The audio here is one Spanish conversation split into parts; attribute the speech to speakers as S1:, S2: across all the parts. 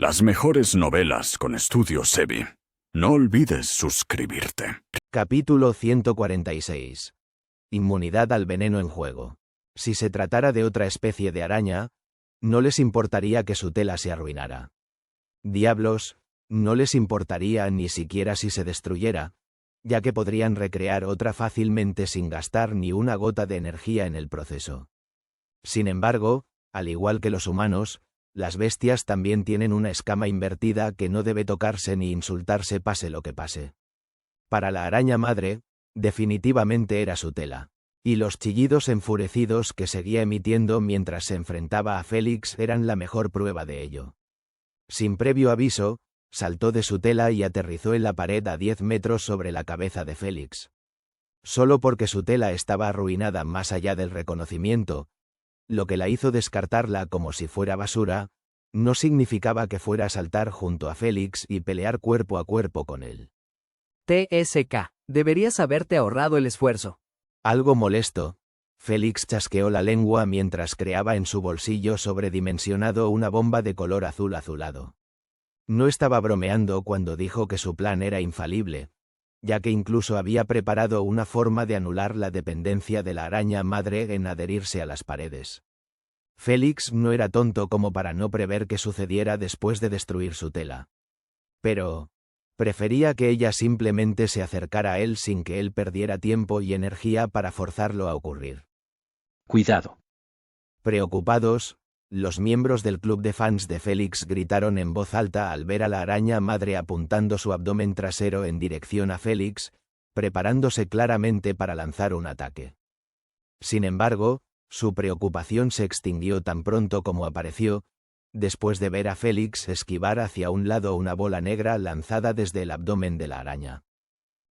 S1: Las mejores novelas con Estudio Sebi. No olvides suscribirte.
S2: Capítulo 146. Inmunidad al veneno en juego. Si se tratara de otra especie de araña, no les importaría que su tela se arruinara. Diablos, no les importaría ni siquiera si se destruyera, ya que podrían recrear otra fácilmente sin gastar ni una gota de energía en el proceso. Sin embargo, al igual que los humanos, las bestias también tienen una escama invertida que no debe tocarse ni insultarse pase lo que pase. Para la araña madre, definitivamente era su tela. Y los chillidos enfurecidos que seguía emitiendo mientras se enfrentaba a Félix eran la mejor prueba de ello. Sin previo aviso, saltó de su tela y aterrizó en la pared a 10 metros sobre la cabeza de Félix. Solo porque su tela estaba arruinada más allá del reconocimiento, lo que la hizo descartarla como si fuera basura, no significaba que fuera a saltar junto a Félix y pelear cuerpo a cuerpo con él.
S3: TSK, deberías haberte ahorrado el esfuerzo.
S2: Algo molesto, Félix chasqueó la lengua mientras creaba en su bolsillo sobredimensionado una bomba de color azul azulado. No estaba bromeando cuando dijo que su plan era infalible, ya que incluso había preparado una forma de anular la dependencia de la araña madre en adherirse a las paredes. Félix no era tonto como para no prever qué sucediera después de destruir su tela. Pero prefería que ella simplemente se acercara a él sin que él perdiera tiempo y energía para forzarlo a ocurrir.
S4: Cuidado.
S2: Preocupados, los miembros del club de fans de Félix gritaron en voz alta al ver a la araña madre apuntando su abdomen trasero en dirección a Félix, preparándose claramente para lanzar un ataque. Sin embargo, su preocupación se extinguió tan pronto como apareció, después de ver a Félix esquivar hacia un lado una bola negra lanzada desde el abdomen de la araña.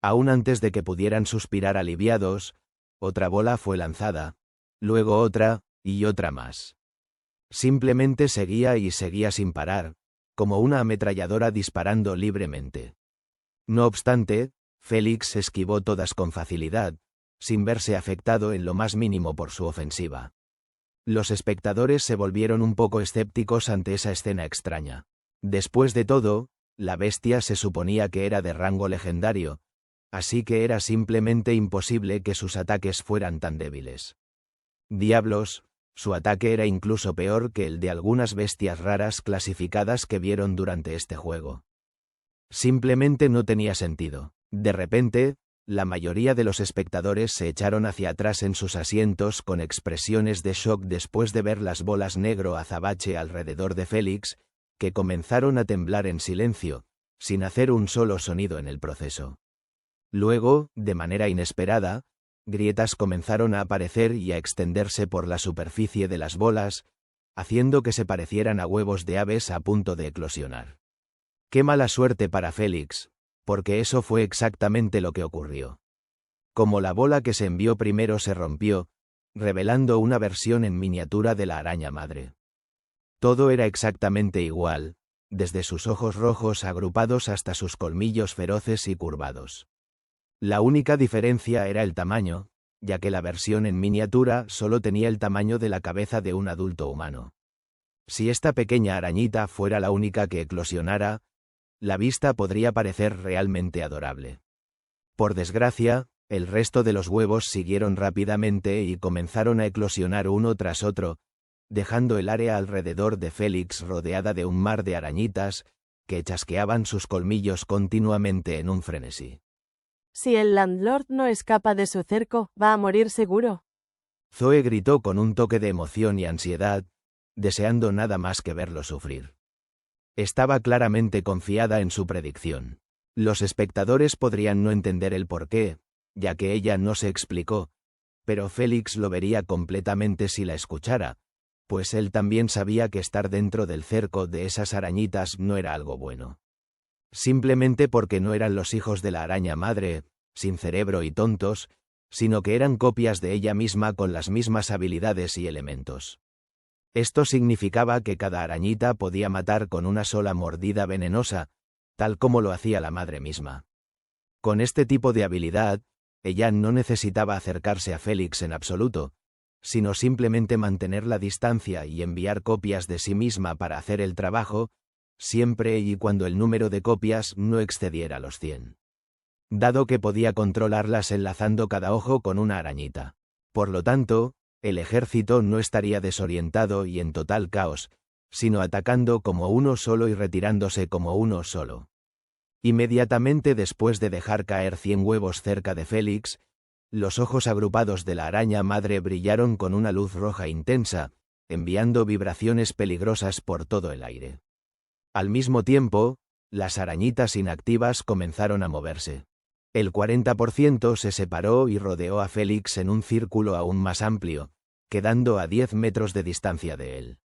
S2: Aún antes de que pudieran suspirar aliviados, otra bola fue lanzada, luego otra, y otra más. Simplemente seguía y seguía sin parar, como una ametralladora disparando libremente. No obstante, Félix esquivó todas con facilidad, sin verse afectado en lo más mínimo por su ofensiva. Los espectadores se volvieron un poco escépticos ante esa escena extraña. Después de todo, la bestia se suponía que era de rango legendario, así que era simplemente imposible que sus ataques fueran tan débiles. Diablos, su ataque era incluso peor que el de algunas bestias raras clasificadas que vieron durante este juego. Simplemente no tenía sentido. De repente, la mayoría de los espectadores se echaron hacia atrás en sus asientos con expresiones de shock después de ver las bolas negro azabache alrededor de Félix, que comenzaron a temblar en silencio, sin hacer un solo sonido en el proceso. Luego, de manera inesperada, grietas comenzaron a aparecer y a extenderse por la superficie de las bolas, haciendo que se parecieran a huevos de aves a punto de eclosionar. ¡Qué mala suerte para Félix! Porque eso fue exactamente lo que ocurrió. Como la bola que se envió primero se rompió, revelando una versión en miniatura de la araña madre. Todo era exactamente igual, desde sus ojos rojos agrupados hasta sus colmillos feroces y curvados. La única diferencia era el tamaño, ya que la versión en miniatura solo tenía el tamaño de la cabeza de un adulto humano. Si esta pequeña arañita fuera la única que eclosionara, la vista podría parecer realmente adorable. Por desgracia, el resto de los huevos siguieron rápidamente y comenzaron a eclosionar uno tras otro, dejando el área alrededor de Félix rodeada de un mar de arañitas, que chasqueaban sus colmillos continuamente en un frenesí.
S5: Si el landlord no escapa de su cerco, va a morir seguro.
S2: Zoe gritó con un toque de emoción y ansiedad, deseando nada más que verlo sufrir. Estaba claramente confiada en su predicción. Los espectadores podrían no entender el porqué, ya que ella no se explicó, pero Félix lo vería completamente si la escuchara, pues él también sabía que estar dentro del cerco de esas arañitas no era algo bueno. Simplemente porque no eran los hijos de la araña madre, sin cerebro y tontos, sino que eran copias de ella misma con las mismas habilidades y elementos. Esto significaba que cada arañita podía matar con una sola mordida venenosa, tal como lo hacía la madre misma. Con este tipo de habilidad, ella no necesitaba acercarse a Félix en absoluto, sino simplemente mantener la distancia y enviar copias de sí misma para hacer el trabajo, siempre y cuando el número de copias no excediera los 100. Dado que podía controlarlas enlazando cada ojo con una arañita. Por lo tanto, el ejército no estaría desorientado y en total caos, sino atacando como uno solo y retirándose como uno solo. Inmediatamente después de dejar caer 100 huevos cerca de Félix, los ojos agrupados de la araña madre brillaron con una luz roja intensa, enviando vibraciones peligrosas por todo el aire. Al mismo tiempo, las arañitas inactivas comenzaron a moverse. El 40% se separó y rodeó a Félix en un círculo aún más amplio, quedando a 10 metros de distancia de él.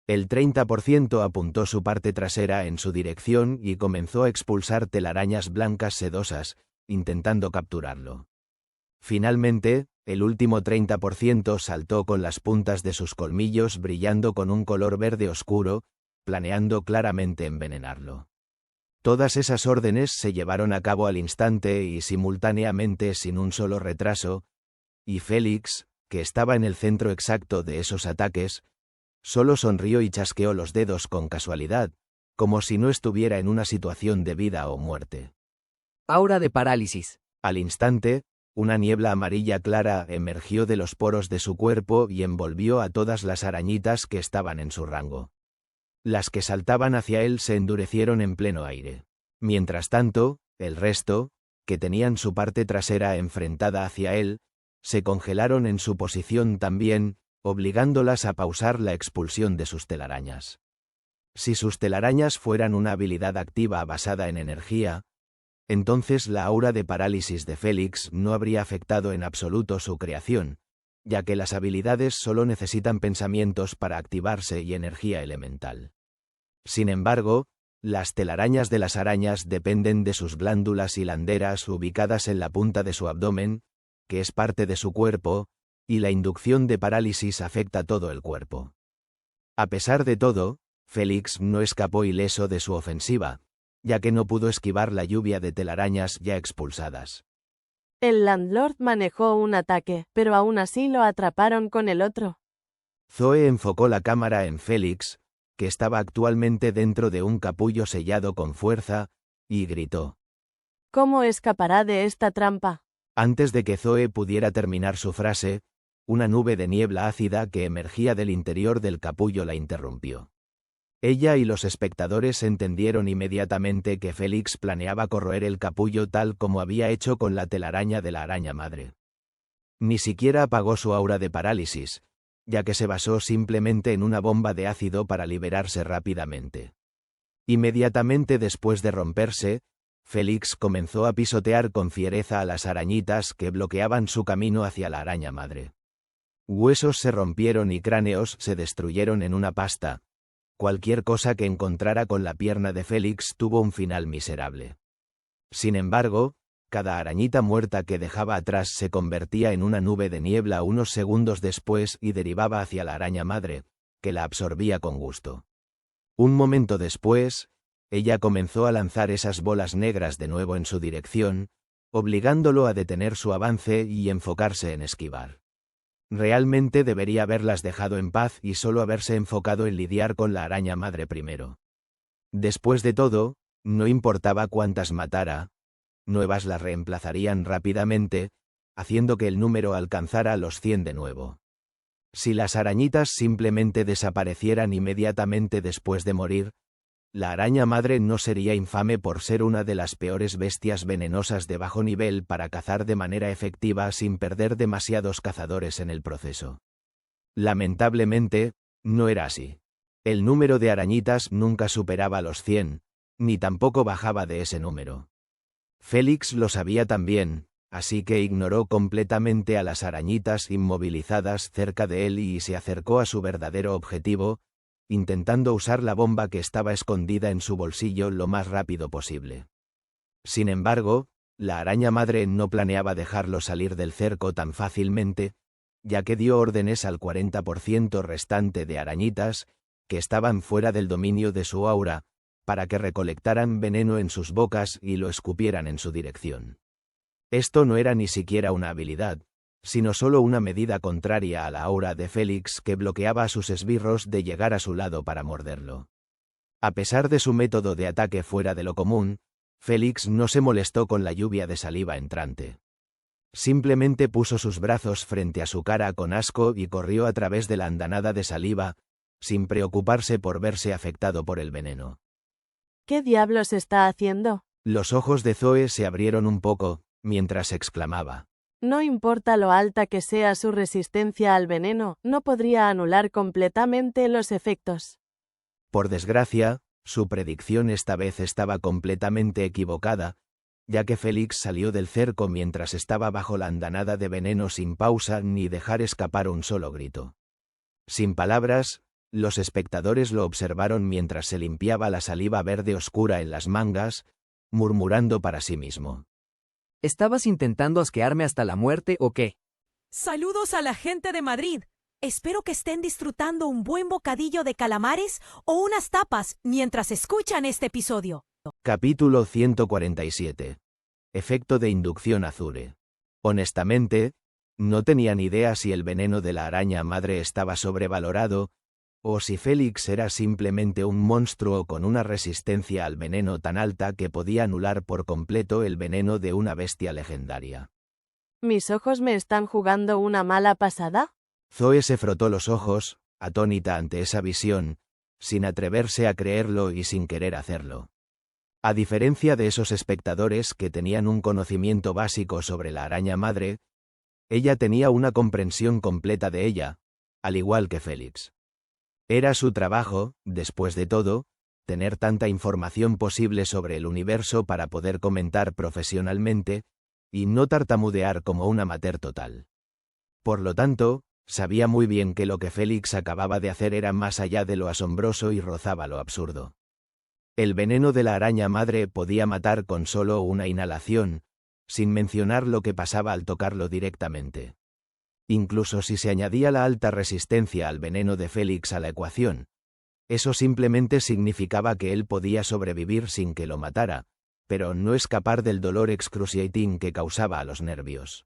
S2: El 30% apuntó su parte trasera en su dirección y comenzó a expulsar telarañas blancas sedosas, intentando capturarlo. Finalmente, el último 30% saltó con las puntas de sus colmillos brillando con un color verde oscuro, planeando claramente envenenarlo. Todas esas órdenes se llevaron a cabo al instante y simultáneamente sin un solo retraso, y Félix, que estaba en el centro exacto de esos ataques, solo sonrió y chasqueó los dedos con casualidad, como si no estuviera en una situación de vida o muerte.
S3: Aura de parálisis.
S2: Al instante, una niebla amarilla clara emergió de los poros de su cuerpo y envolvió a todas las arañitas que estaban en su rango. Las que saltaban hacia él se endurecieron en pleno aire. Mientras tanto, el resto, que tenían su parte trasera enfrentada hacia él, se congelaron en su posición también, obligándolas a pausar la expulsión de sus telarañas. Si sus telarañas fueran una habilidad activa basada en energía, entonces la aura de parálisis de Félix no habría afectado en absoluto su creación, ya que las habilidades solo necesitan pensamientos para activarse y energía elemental. Sin embargo, las telarañas de las arañas dependen de sus glándulas hilanderas ubicadas en la punta de su abdomen, que es parte de su cuerpo, y la inducción de parálisis afecta todo el cuerpo. A pesar de todo, Félix no escapó ileso de su ofensiva, ya que no pudo esquivar la lluvia de telarañas ya expulsadas.
S5: El Landlord manejó un ataque, pero aún así lo atraparon con el otro.
S2: Zoe enfocó la cámara en Félix, que estaba actualmente dentro de un capullo sellado con fuerza, y gritó.
S5: ¿Cómo escapará de esta trampa?
S2: Antes de que Zoe pudiera terminar su frase, una nube de niebla ácida que emergía del interior del capullo la interrumpió. Ella y los espectadores entendieron inmediatamente que Félix planeaba corroer el capullo tal como había hecho con la telaraña de la araña madre. Ni siquiera apagó su aura de parálisis, ya que se basó simplemente en una bomba de ácido para liberarse rápidamente. Inmediatamente después de romperse, Félix comenzó a pisotear con fiereza a las arañitas que bloqueaban su camino hacia la araña madre. Huesos se rompieron y cráneos se destruyeron en una pasta. Cualquier cosa que encontrara con la pierna de Félix tuvo un final miserable. Sin embargo, cada arañita muerta que dejaba atrás se convertía en una nube de niebla unos segundos después y derivaba hacia la araña madre, que la absorbía con gusto. Un momento después, ella comenzó a lanzar esas bolas negras de nuevo en su dirección, obligándolo a detener su avance y enfocarse en esquivar. Realmente debería haberlas dejado en paz y solo haberse enfocado en lidiar con la araña madre primero. Después de todo, no importaba cuántas matara, nuevas las reemplazarían rápidamente, haciendo que el número alcanzara los 100 de nuevo. Si las arañitas simplemente desaparecieran inmediatamente después de morir, la araña madre no sería infame por ser una de las peores bestias venenosas de bajo nivel para cazar de manera efectiva sin perder demasiados cazadores en el proceso. Lamentablemente, no era así. El número de arañitas nunca superaba los 100, ni tampoco bajaba de ese número. Félix lo sabía también, así que ignoró completamente a las arañitas inmovilizadas cerca de él y se acercó a su verdadero objetivo, intentando usar la bomba que estaba escondida en su bolsillo lo más rápido posible. Sin embargo, la araña madre no planeaba dejarlo salir del cerco tan fácilmente, ya que dio órdenes al 40% restante de arañitas, que estaban fuera del dominio de su aura, para que recolectaran veneno en sus bocas y lo escupieran en su dirección. Esto no era ni siquiera una habilidad, sino solo una medida contraria a la aura de Félix que bloqueaba a sus esbirros de llegar a su lado para morderlo. A pesar de su método de ataque fuera de lo común, Félix no se molestó con la lluvia de saliva entrante. Simplemente puso sus brazos frente a su cara con asco y corrió a través de la andanada de saliva, sin preocuparse por verse afectado por el veneno.
S5: ¿Qué diablos está haciendo?
S2: Los ojos de Zoe se abrieron un poco, mientras exclamaba.
S5: No importa lo alta que sea su resistencia al veneno, no podría anular completamente los efectos.
S2: Por desgracia, su predicción esta vez estaba completamente equivocada, ya que Félix salió del cerco mientras estaba bajo la andanada de veneno sin pausa ni dejar escapar un solo grito. Sin palabras, los espectadores lo observaron mientras se limpiaba la saliva verde oscura en las mangas, murmurando para sí mismo.
S3: ¿Estabas intentando asquearme hasta la muerte o qué?
S4: Saludos a la gente de Madrid. Espero que estén disfrutando un buen bocadillo de calamares o unas tapas mientras escuchan este episodio.
S2: Capítulo 147. Efecto de inducción Azure. Honestamente, no tenía ni idea si el veneno de la araña madre estaba sobrevalorado, o si Félix era simplemente un monstruo con una resistencia al veneno tan alta que podía anular por completo el veneno de una bestia legendaria.
S5: ¿Mis ojos me están jugando una mala pasada?
S2: Zoe se frotó los ojos, atónita ante esa visión, sin atreverse a creerlo y sin querer hacerlo. A diferencia de esos espectadores que tenían un conocimiento básico sobre la araña madre, ella tenía una comprensión completa de ella, al igual que Félix. Era su trabajo, después de todo, tener tanta información posible sobre el universo para poder comentar profesionalmente, y no tartamudear como un amateur total. Por lo tanto, sabía muy bien que lo que Félix acababa de hacer era más allá de lo asombroso y rozaba lo absurdo. El veneno de la araña madre podía matar con solo una inhalación, sin mencionar lo que pasaba al tocarlo directamente. Incluso si se añadía la alta resistencia al veneno de Félix a la ecuación, eso simplemente significaba que él podía sobrevivir sin que lo matara, pero no escapar del dolor excruciating que causaba a los nervios.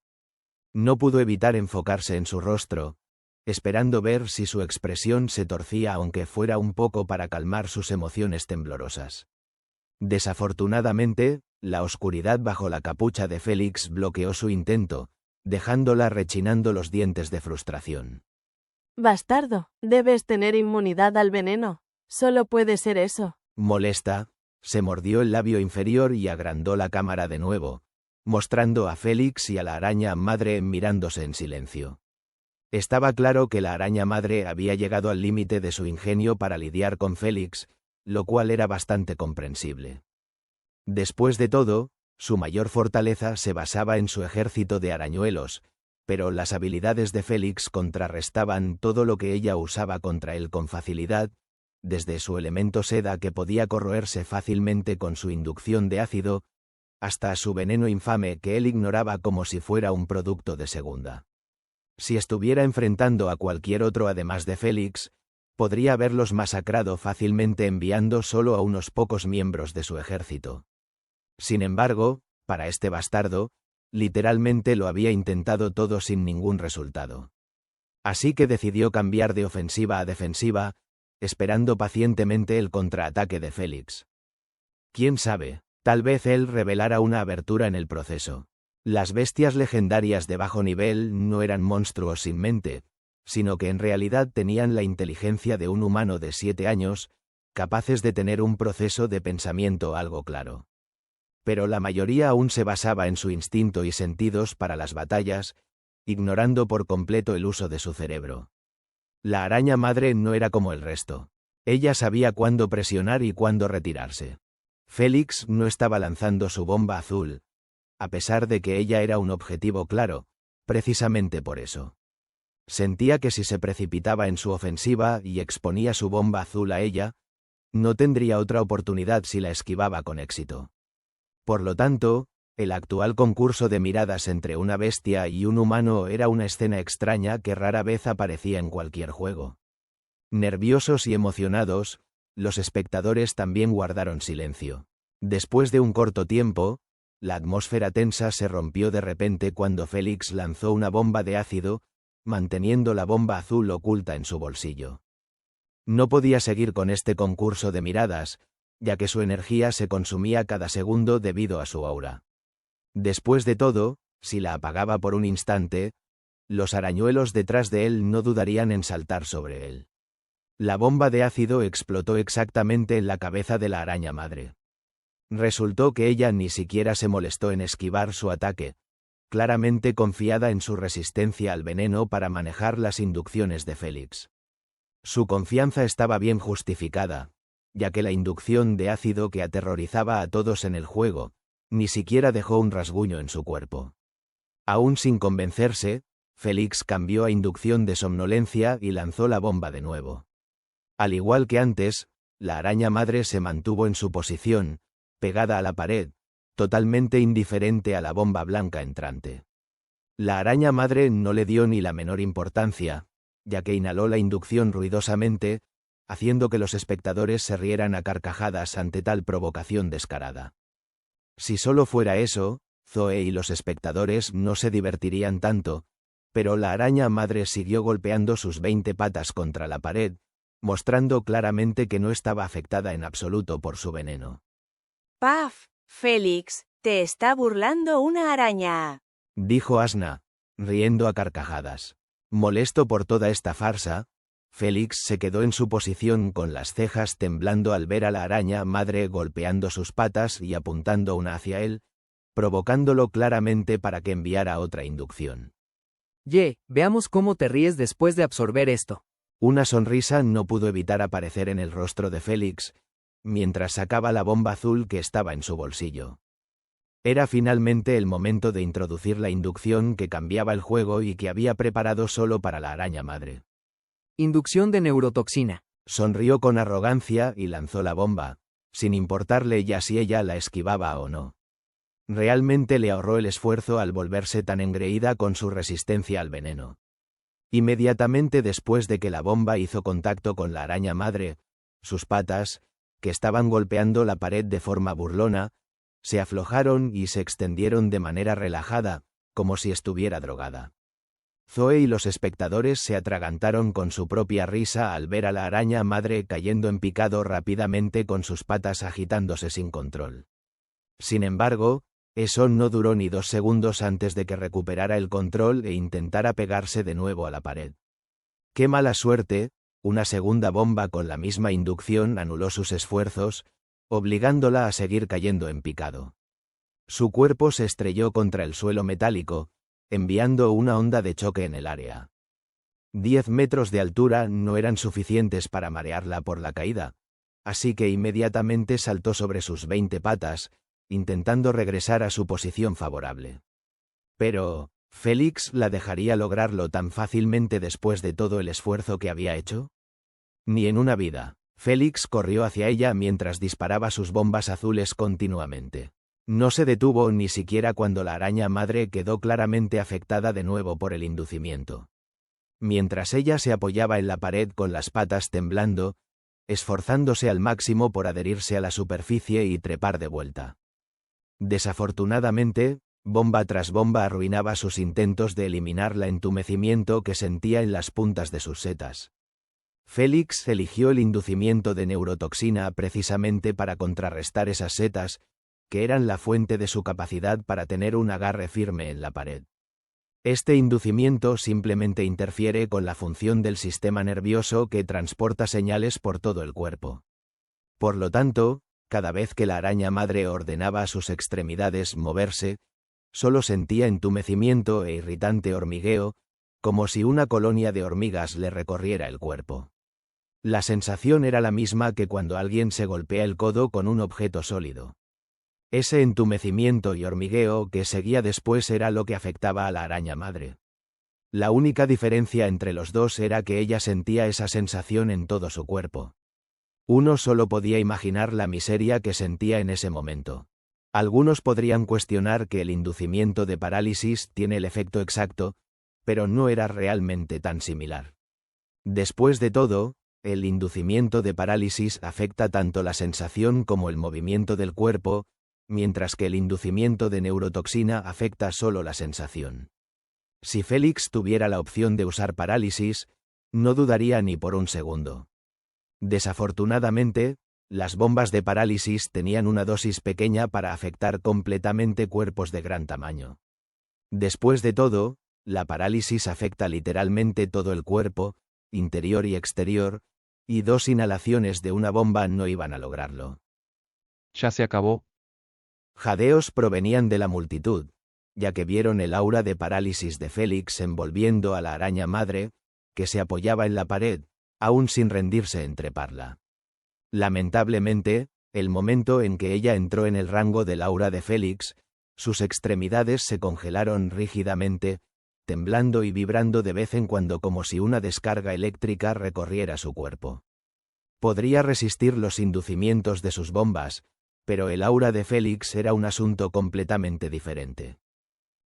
S2: No pudo evitar enfocarse en su rostro, esperando ver si su expresión se torcía aunque fuera un poco para calmar sus emociones temblorosas. Desafortunadamente, la oscuridad bajo la capucha de Félix bloqueó su intento, dejándola rechinando los dientes de frustración.
S5: Bastardo, debes tener inmunidad al veneno. Solo puede ser eso.
S2: Molesta, se mordió el labio inferior y agrandó la cámara de nuevo, mostrando a Félix y a la araña madre mirándose en silencio. Estaba claro que la araña madre había llegado al límite de su ingenio para lidiar con Félix, lo cual era bastante comprensible. Después de todo, su mayor fortaleza se basaba en su ejército de arañuelos, pero las habilidades de Félix contrarrestaban todo lo que ella usaba contra él con facilidad, desde su elemento seda que podía corroerse fácilmente con su inducción de ácido, hasta su veneno infame que él ignoraba como si fuera un producto de segunda. Si estuviera enfrentando a cualquier otro además de Félix, podría haberlos masacrado fácilmente enviando solo a unos pocos miembros de su ejército. Sin embargo, para este bastardo, literalmente lo había intentado todo sin ningún resultado. Así que decidió cambiar de ofensiva a defensiva, esperando pacientemente el contraataque de Félix. ¿Quién sabe? Tal vez él revelara una abertura en el proceso. Las bestias legendarias de bajo nivel no eran monstruos sin mente, sino que en realidad tenían la inteligencia de un humano de 7 años, capaces de tener un proceso de pensamiento algo claro. Pero la mayoría aún se basaba en su instinto y sentidos para las batallas, ignorando por completo el uso de su cerebro. La araña madre no era como el resto. Ella sabía cuándo presionar y cuándo retirarse. Félix no estaba lanzando su bomba azul, a pesar de que ella era un objetivo claro, precisamente por eso. Sentía que si se precipitaba en su ofensiva y exponía su bomba azul a ella, no tendría otra oportunidad si la esquivaba con éxito. Por lo tanto, el actual concurso de miradas entre una bestia y un humano era una escena extraña que rara vez aparecía en cualquier juego. Nerviosos y emocionados, los espectadores también guardaron silencio. Después de un corto tiempo, la atmósfera tensa se rompió de repente cuando Félix lanzó una bomba de ácido, manteniendo la bomba azul oculta en su bolsillo. No podía seguir con este concurso de miradas, ya que su energía se consumía cada segundo debido a su aura. Después de todo, si la apagaba por un instante, los arañuelos detrás de él no dudarían en saltar sobre él. La bomba de ácido explotó exactamente en la cabeza de la araña madre. Resultó que ella ni siquiera se molestó en esquivar su ataque, claramente confiada en su resistencia al veneno para manejar las inducciones de Felix. Su confianza estaba bien justificada, ya que la inducción de ácido que aterrorizaba a todos en el juego, ni siquiera dejó un rasguño en su cuerpo. Aún sin convencerse, Felix cambió a inducción de somnolencia y lanzó la bomba de nuevo. Al igual que antes, la araña madre se mantuvo en su posición, pegada a la pared, totalmente indiferente a la bomba blanca entrante. La araña madre no le dio ni la menor importancia, ya que inhaló la inducción ruidosamente, haciendo que los espectadores se rieran a carcajadas ante tal provocación descarada. Si solo fuera eso, Zoe y los espectadores no se divertirían tanto, pero la araña madre siguió golpeando sus 20 patas contra la pared, mostrando claramente que no estaba afectada en absoluto por su veneno.
S6: ¡Paf! Félix, te está burlando una araña,
S2: dijo Asna, riendo a carcajadas. Molesto por toda esta farsa, Félix se quedó en su posición con las cejas temblando al ver a la araña madre golpeando sus patas y apuntando una hacia él, provocándolo claramente para que enviara otra inducción.
S3: Veamos cómo te ríes después de absorber esto.
S2: Una sonrisa no pudo evitar aparecer en el rostro de Félix, mientras sacaba la bomba azul que estaba en su bolsillo. Era finalmente el momento de introducir la inducción que cambiaba el juego y que había preparado solo para la araña madre.
S3: Inducción de neurotoxina.
S2: Sonrió con arrogancia y lanzó la bomba, sin importarle ya si ella la esquivaba o no. Realmente le ahorró el esfuerzo al volverse tan engreída con su resistencia al veneno. Inmediatamente después de que la bomba hizo contacto con la araña madre, sus patas, que estaban golpeando la pared de forma burlona, se aflojaron y se extendieron de manera relajada, como si estuviera drogada. Zoe y los espectadores se atragantaron con su propia risa al ver a la araña madre cayendo en picado rápidamente con sus patas agitándose sin control. Sin embargo, eso no duró ni 2 segundos antes de que recuperara el control e intentara pegarse de nuevo a la pared. ¡Qué mala suerte! Una segunda bomba con la misma inducción anuló sus esfuerzos, obligándola a seguir cayendo en picado. Su cuerpo se estrelló contra el suelo metálico, enviando una onda de choque en el área. 10 metros de altura no eran suficientes para marearla por la caída, así que inmediatamente saltó sobre sus 20 patas, intentando regresar a su posición favorable. Pero, ¿Félix la dejaría lograrlo tan fácilmente después de todo el esfuerzo que había hecho? Ni en una vida. Félix corrió hacia ella mientras disparaba sus bombas azules continuamente. No se detuvo ni siquiera cuando la araña madre quedó claramente afectada de nuevo por el inducimiento. Mientras ella se apoyaba en la pared con las patas temblando, esforzándose al máximo por adherirse a la superficie y trepar de vuelta. Desafortunadamente, bomba tras bomba arruinaba sus intentos de eliminar el entumecimiento que sentía en las puntas de sus setas. Félix eligió el inducimiento de neurotoxina precisamente para contrarrestar esas setas, que eran la fuente de su capacidad para tener un agarre firme en la pared. Este inducimiento simplemente interfiere con la función del sistema nervioso que transporta señales por todo el cuerpo. Por lo tanto, cada vez que la araña madre ordenaba a sus extremidades moverse, solo sentía entumecimiento e irritante hormigueo, como si una colonia de hormigas le recorriera el cuerpo. La sensación era la misma que cuando alguien se golpea el codo con un objeto sólido. Ese entumecimiento y hormigueo que seguía después era lo que afectaba a la araña madre. La única diferencia entre los dos era que ella sentía esa sensación en todo su cuerpo. Uno solo podía imaginar la miseria que sentía en ese momento. Algunos podrían cuestionar que el inducimiento de parálisis tiene el efecto exacto, pero no era realmente tan similar. Después de todo, el inducimiento de parálisis afecta tanto la sensación como el movimiento del cuerpo, mientras que el inducimiento de neurotoxina afecta solo la sensación. Si Félix tuviera la opción de usar parálisis, no dudaría ni por un segundo. Desafortunadamente, las bombas de parálisis tenían una dosis pequeña para afectar completamente cuerpos de gran tamaño. Después de todo, la parálisis afecta literalmente todo el cuerpo, interior y exterior, y 2 inhalaciones de una bomba no iban a lograrlo.
S7: Ya se acabó.
S2: Jadeos provenían de la multitud, ya que vieron el aura de parálisis de Félix envolviendo a la araña madre, que se apoyaba en la pared, aún sin rendirse en treparla. Lamentablemente, el momento en que ella entró en el rango del aura de Félix, sus extremidades se congelaron rígidamente, temblando y vibrando de vez en cuando como si una descarga eléctrica recorriera su cuerpo. Podría resistir los inducimientos de sus bombas, pero el aura de Félix era un asunto completamente diferente.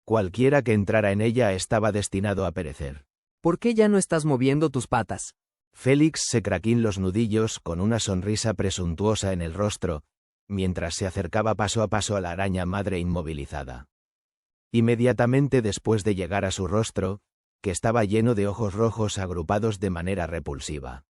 S2: Cualquiera que entrara en ella estaba destinado a perecer.
S3: ¿Por qué ya no estás moviendo tus patas?
S2: Félix se craquín los nudillos con una sonrisa presuntuosa en el rostro, mientras se acercaba paso a paso a la araña madre inmovilizada. Inmediatamente después de llegar a su rostro, que estaba lleno de ojos rojos agrupados de manera repulsiva,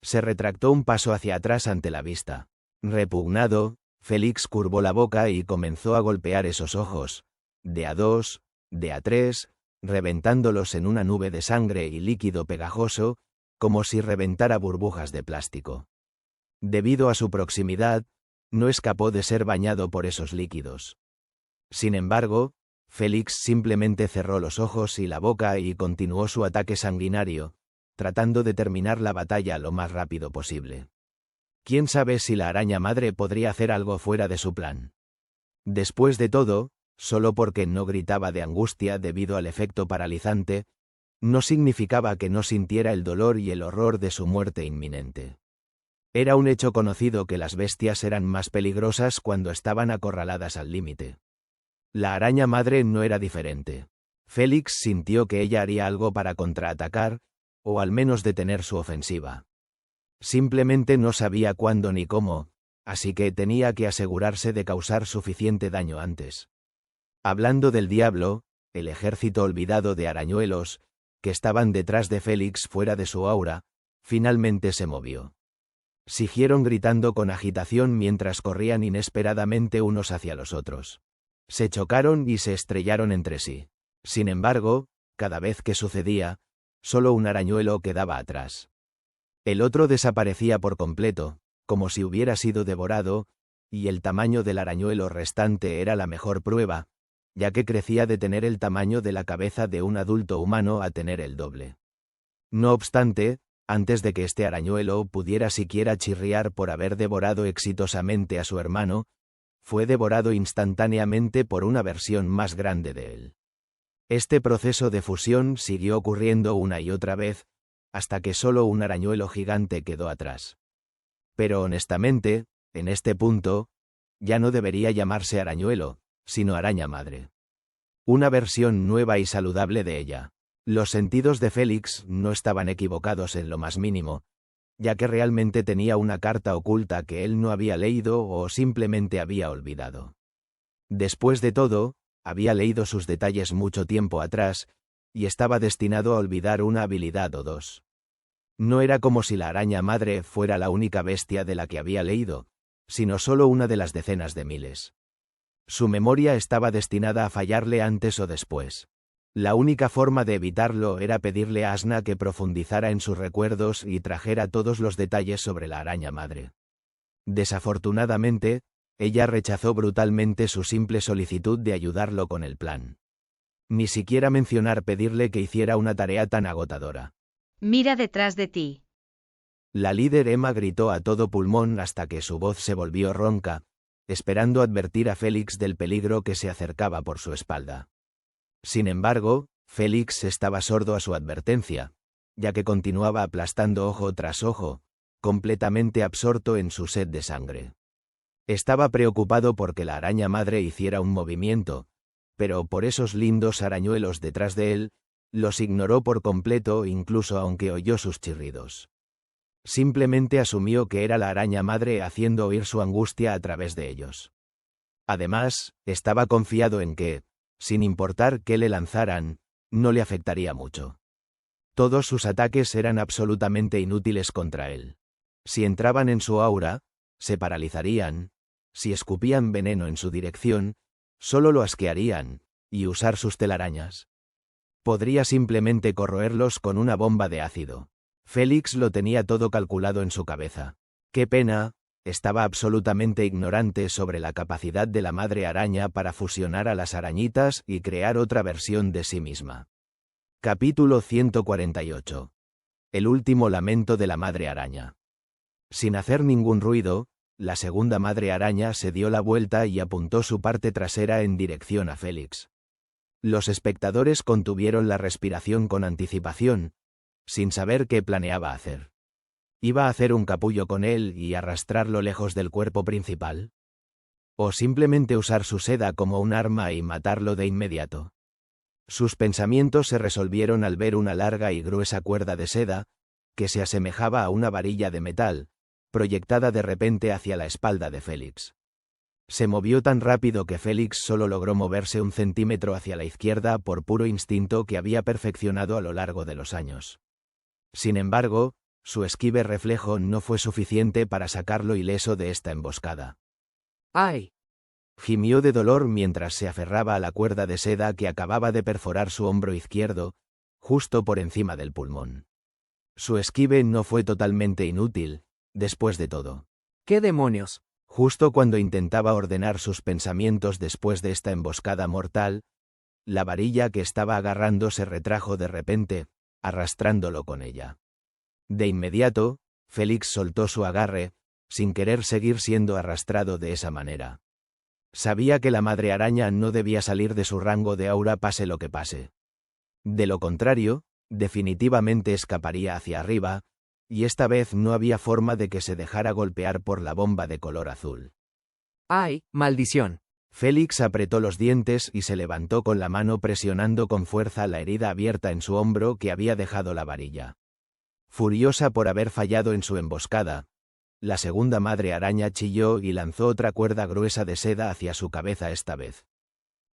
S2: se retractó un paso hacia atrás ante la vista. Repugnado, Félix curvó la boca y comenzó a golpear esos ojos, de a 2, de a 3, reventándolos en una nube de sangre y líquido pegajoso, como si reventara burbujas de plástico. Debido a su proximidad, no escapó de ser bañado por esos líquidos. Sin embargo, Félix simplemente cerró los ojos y la boca y continuó su ataque sanguinario, tratando de terminar la batalla lo más rápido posible. ¿Quién sabe si la araña madre podría hacer algo fuera de su plan? Después de todo, solo porque no gritaba de angustia debido al efecto paralizante, no significaba que no sintiera el dolor y el horror de su muerte inminente. Era un hecho conocido que las bestias eran más peligrosas cuando estaban acorraladas al límite. La araña madre no era diferente. Félix sintió que ella haría algo para contraatacar, o al menos detener su ofensiva. Simplemente no sabía cuándo ni cómo, así que tenía que asegurarse de causar suficiente daño antes. Hablando del diablo, el ejército olvidado de arañuelos, que estaban detrás de Félix fuera de su aura, finalmente se movió. Siguieron gritando con agitación mientras corrían inesperadamente unos hacia los otros. Se chocaron y se estrellaron entre sí. Sin embargo, cada vez que sucedía, solo un arañuelo quedaba atrás. El otro desaparecía por completo, como si hubiera sido devorado, y el tamaño del arañuelo restante era la mejor prueba, ya que crecía de tener el tamaño de la cabeza de un adulto humano a tener el doble. No obstante, antes de que este arañuelo pudiera siquiera chirriar por haber devorado exitosamente a su hermano, fue devorado instantáneamente por una versión más grande de él. Este proceso de fusión siguió ocurriendo una y otra vez, hasta que solo un arañuelo gigante quedó atrás. Pero honestamente, en este punto, ya no debería llamarse arañuelo, sino araña madre. Una versión nueva y saludable de ella. Los sentidos de Félix no estaban equivocados en lo más mínimo, ya que realmente tenía una carta oculta que él no había leído o simplemente había olvidado. Después de todo, había leído sus detalles mucho tiempo atrás, y estaba destinado a olvidar una habilidad o dos. No era como si la araña madre fuera la única bestia de la que había leído, sino solo una de las decenas de miles. Su memoria estaba destinada a fallarle antes o después. La única forma de evitarlo era pedirle a Asna que profundizara en sus recuerdos y trajera todos los detalles sobre la araña madre. Desafortunadamente, ella rechazó brutalmente su simple solicitud de ayudarlo con el plan. Ni siquiera mencionar pedirle que hiciera una tarea tan agotadora.
S6: Mira detrás de ti.
S2: La líder Emma gritó a todo pulmón hasta que su voz se volvió ronca, esperando advertir a Félix del peligro que se acercaba por su espalda. Sin embargo, Félix estaba sordo a su advertencia, ya que continuaba aplastando ojo tras ojo, completamente absorto en su sed de sangre. Estaba preocupado porque la araña madre hiciera un movimiento, pero por esos lindos arañuelos detrás de él, los ignoró por completo incluso aunque oyó sus chirridos. Simplemente asumió que era la araña madre haciendo oír su angustia a través de ellos. Además, estaba confiado en que, sin importar qué le lanzaran, no le afectaría mucho. Todos sus ataques eran absolutamente inútiles contra él. Si entraban en su aura, se paralizarían. Si escupían veneno en su dirección, solo lo asquearían, y usar sus telarañas. Podría simplemente corroerlos con una bomba de ácido. Félix lo tenía todo calculado en su cabeza. Qué pena, estaba absolutamente ignorante sobre la capacidad de la madre araña para fusionar a las arañitas y crear otra versión de sí misma. Capítulo 148. El último lamento de la madre araña. Sin hacer ningún ruido, la segunda madre araña se dio la vuelta y apuntó su parte trasera en dirección a Félix. Los espectadores contuvieron la respiración con anticipación, sin saber qué planeaba hacer. ¿Iba a hacer un capullo con él y arrastrarlo lejos del cuerpo principal? ¿O simplemente usar su seda como un arma y matarlo de inmediato? Sus pensamientos se resolvieron al ver una larga y gruesa cuerda de seda, que se asemejaba a una varilla de metal, proyectada de repente hacia la espalda de Félix. Se movió tan rápido que Félix solo logró moverse 1 centímetro hacia la izquierda por puro instinto que había perfeccionado a lo largo de los años. Sin embargo, su esquive reflejo no fue suficiente para sacarlo ileso de esta emboscada.
S3: ¡Ay!
S2: Gimió de dolor mientras se aferraba a la cuerda de seda que acababa de perforar su hombro izquierdo, justo por encima del pulmón. Su esquive no fue totalmente inútil, después de todo.
S3: ¿Qué demonios?
S2: Justo cuando intentaba ordenar sus pensamientos después de esta emboscada mortal, la varilla que estaba agarrando se retrajo de repente, arrastrándolo con ella. De inmediato, Félix soltó su agarre, sin querer seguir siendo arrastrado de esa manera. Sabía que la madre araña no debía salir de su rango de aura pase lo que pase. De lo contrario, definitivamente escaparía hacia arriba, y esta vez no había forma de que se dejara golpear por la bomba de color azul.
S3: ¡Ay, maldición!
S2: Félix apretó los dientes y se levantó con la mano presionando con fuerza la herida abierta en su hombro que había dejado la varilla. Furiosa por haber fallado en su emboscada, la segunda madre araña chilló y lanzó otra cuerda gruesa de seda hacia su cabeza esta vez.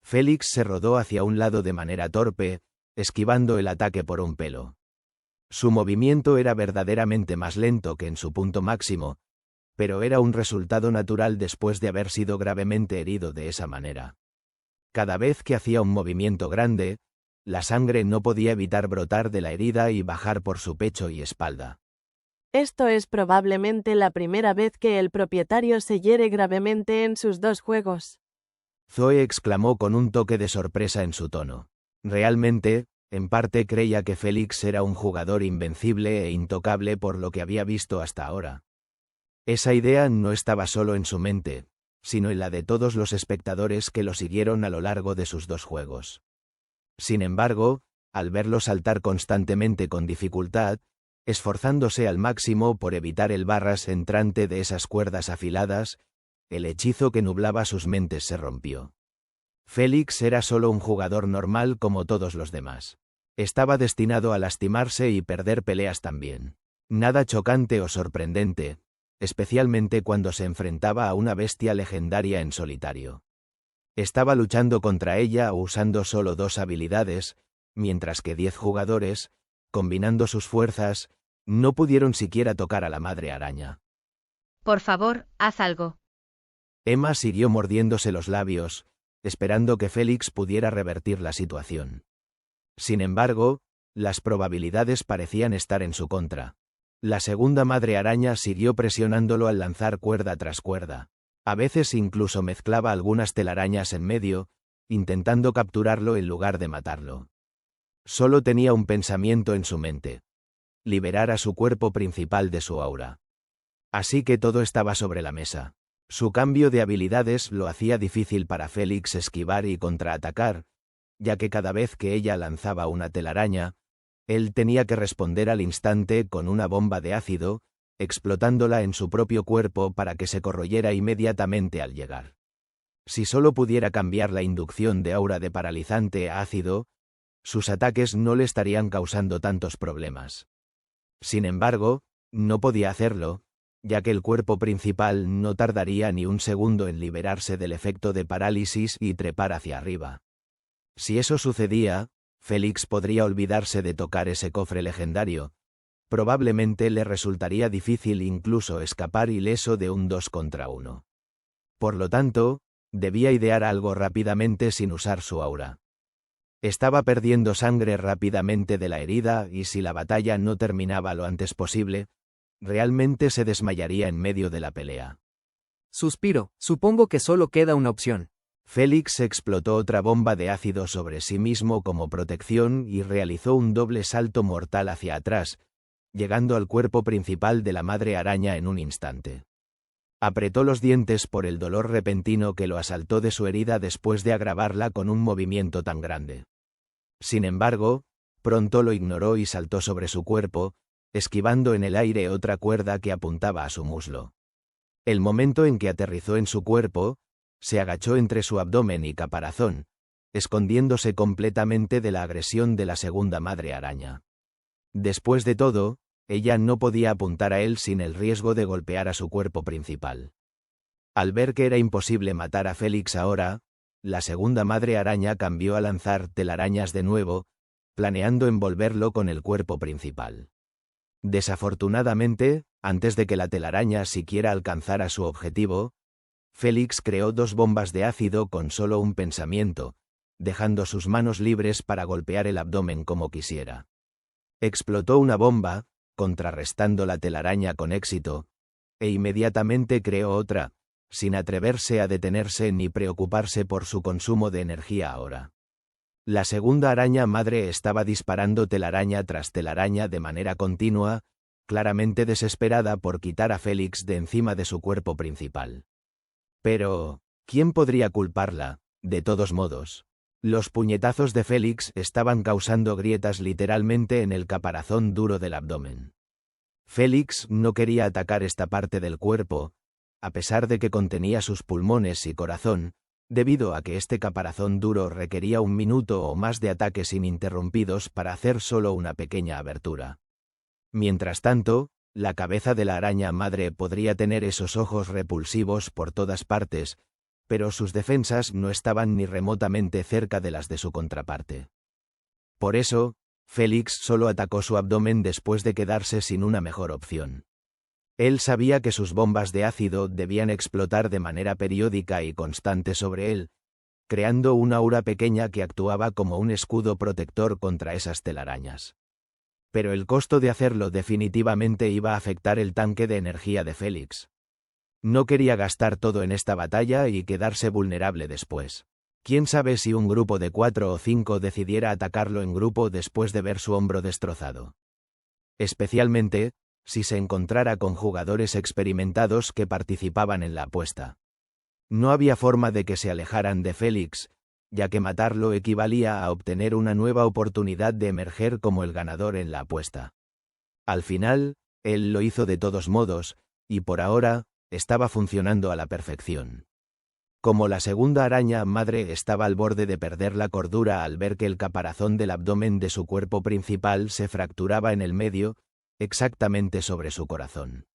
S2: Félix se rodó hacia un lado de manera torpe, esquivando el ataque por un pelo. Su movimiento era verdaderamente más lento que en su punto máximo, pero era un resultado natural después de haber sido gravemente herido de esa manera. Cada vez que hacía un movimiento grande, la sangre no podía evitar brotar de la herida y bajar por su pecho y espalda.
S5: Esto es probablemente la primera vez que el propietario se hiere gravemente en sus 2 juegos.
S2: Zoe exclamó con un toque de sorpresa en su tono. Realmente, en parte creía que Félix era un jugador invencible e intocable por lo que había visto hasta ahora. Esa idea no estaba solo en su mente, sino en la de todos los espectadores que lo siguieron a lo largo de sus 2 juegos. Sin embargo, al verlo saltar constantemente con dificultad, esforzándose al máximo por evitar el barras entrante de esas cuerdas afiladas, el hechizo que nublaba sus mentes se rompió. Félix era solo un jugador normal como todos los demás. Estaba destinado a lastimarse y perder peleas también. Nada chocante o sorprendente, especialmente cuando se enfrentaba a una bestia legendaria en solitario. Estaba luchando contra ella usando solo 2 habilidades, mientras que 10 jugadores, combinando sus fuerzas, no pudieron siquiera tocar a la madre araña.
S8: Por favor, haz algo.
S2: Emma siguió mordiéndose los labios, esperando que Félix pudiera revertir la situación. Sin embargo, las probabilidades parecían estar en su contra. La segunda madre araña siguió presionándolo al lanzar cuerda tras cuerda. A veces incluso mezclaba algunas telarañas en medio, intentando capturarlo en lugar de matarlo. Solo tenía un pensamiento en su mente: liberar a su cuerpo principal de su aura. Así que todo estaba sobre la mesa. Su cambio de habilidades lo hacía difícil para Félix esquivar y contraatacar, ya que cada vez que ella lanzaba una telaraña, él tenía que responder al instante con una bomba de ácido, explotándola en su propio cuerpo para que se corroyera inmediatamente al llegar. Si solo pudiera cambiar la inducción de aura de paralizante a ácido, sus ataques no le estarían causando tantos problemas. Sin embargo, no podía hacerlo, ya que el cuerpo principal no tardaría ni un segundo en liberarse del efecto de parálisis y trepar hacia arriba. Si eso sucedía, Félix podría olvidarse de tocar ese cofre legendario, probablemente le resultaría difícil incluso escapar ileso de un 2 contra 1. Por lo tanto, debía idear algo rápidamente sin usar su aura. Estaba perdiendo sangre rápidamente de la herida y si la batalla no terminaba lo antes posible, realmente se desmayaría en medio de la pelea.
S3: Suspiro, supongo que solo queda una opción.
S2: Félix explotó otra bomba de ácido sobre sí mismo como protección y realizó un doble salto mortal hacia atrás, llegando al cuerpo principal de la madre araña en un instante. Apretó los dientes por el dolor repentino que lo asaltó de su herida después de agravarla con un movimiento tan grande. Sin embargo, pronto lo ignoró y saltó sobre su cuerpo, esquivando en el aire otra cuerda que apuntaba a su muslo. El momento en que aterrizó en su cuerpo, se agachó entre su abdomen y caparazón, escondiéndose completamente de la agresión de la segunda madre araña. Después de todo, ella no podía apuntar a él sin el riesgo de golpear a su cuerpo principal. Al ver que era imposible matar a Félix ahora, la segunda madre araña cambió a lanzar telarañas de nuevo, planeando envolverlo con el cuerpo principal. Desafortunadamente, antes de que la telaraña siquiera alcanzara su objetivo, Félix creó 2 bombas de ácido con solo un pensamiento, dejando sus manos libres para golpear el abdomen como quisiera. Explotó una bomba, contrarrestando la telaraña con éxito, e inmediatamente creó otra, sin atreverse a detenerse ni preocuparse por su consumo de energía ahora. La segunda araña madre estaba disparando telaraña tras telaraña de manera continua, claramente desesperada por quitar a Félix de encima de su cuerpo principal. Pero, ¿quién podría culparla? De todos modos, los puñetazos de Félix estaban causando grietas literalmente en el caparazón duro del abdomen. Félix no quería atacar esta parte del cuerpo, a pesar de que contenía sus pulmones y corazón, debido a que este caparazón duro requería 1 minuto o más de ataques ininterrumpidos para hacer solo una pequeña abertura. Mientras tanto, la cabeza de la araña madre podría tener esos ojos repulsivos por todas partes, pero sus defensas no estaban ni remotamente cerca de las de su contraparte. Por eso, Félix solo atacó su abdomen después de quedarse sin una mejor opción. Él sabía que sus bombas de ácido debían explotar de manera periódica y constante sobre él, creando una aura pequeña que actuaba como un escudo protector contra esas telarañas. Pero el costo de hacerlo definitivamente iba a afectar el tanque de energía de Félix. No quería gastar todo en esta batalla y quedarse vulnerable después. ¿Quién sabe si un grupo de 4 o 5 decidiera atacarlo en grupo después de ver su hombro destrozado? Especialmente, si se encontrara con jugadores experimentados que participaban en la apuesta. No había forma de que se alejaran de Félix, ya que matarlo equivalía a obtener una nueva oportunidad de emerger como el ganador en la apuesta. Al final, él lo hizo de todos modos, y por ahora, estaba funcionando a la perfección. Como la segunda araña madre estaba al borde de perder la cordura al ver que el caparazón del abdomen de su cuerpo principal se fracturaba en el medio, exactamente sobre su corazón.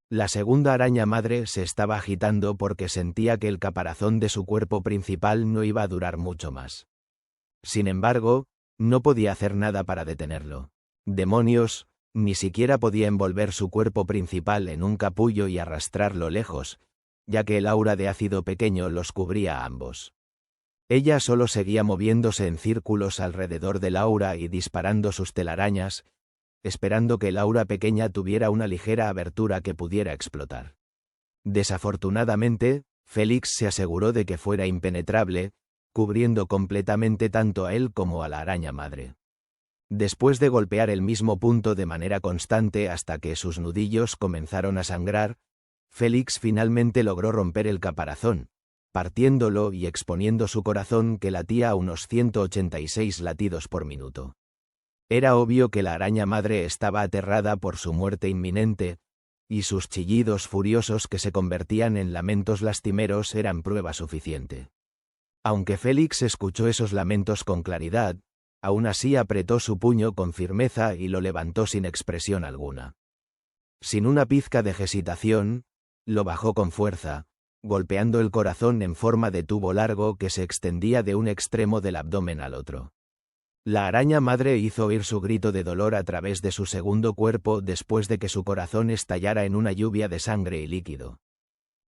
S2: La segunda araña madre se estaba agitando porque sentía que el caparazón de su cuerpo principal no iba a durar mucho más. Sin embargo, no podía hacer nada para detenerlo. ¡Demonios! Ni siquiera podía envolver su cuerpo principal en un capullo y arrastrarlo lejos, ya que el aura de ácido pequeño los cubría a ambos. Ella solo seguía moviéndose en círculos alrededor del aura y disparando sus telarañas, esperando que el aura pequeña tuviera una ligera abertura que pudiera explotar. Desafortunadamente, Félix se aseguró de que fuera impenetrable, cubriendo completamente tanto a él como a la araña madre. Después de golpear el mismo punto de manera constante hasta que sus nudillos comenzaron a sangrar, Félix finalmente logró romper el caparazón, partiéndolo y exponiendo su corazón que latía a unos 186 latidos por minuto. Era obvio que la araña madre estaba aterrada por su muerte inminente, y sus chillidos furiosos que se convertían en lamentos lastimeros eran prueba suficiente. Aunque Félix escuchó esos lamentos con claridad, aún así apretó su puño con firmeza y lo levantó sin expresión alguna. Sin una pizca de hesitación, lo bajó con fuerza, golpeando el corazón en forma de tubo largo que se extendía de un extremo del abdomen al otro. La araña madre hizo oír su grito de dolor a través de su segundo cuerpo después de que su corazón estallara en una lluvia de sangre y líquido.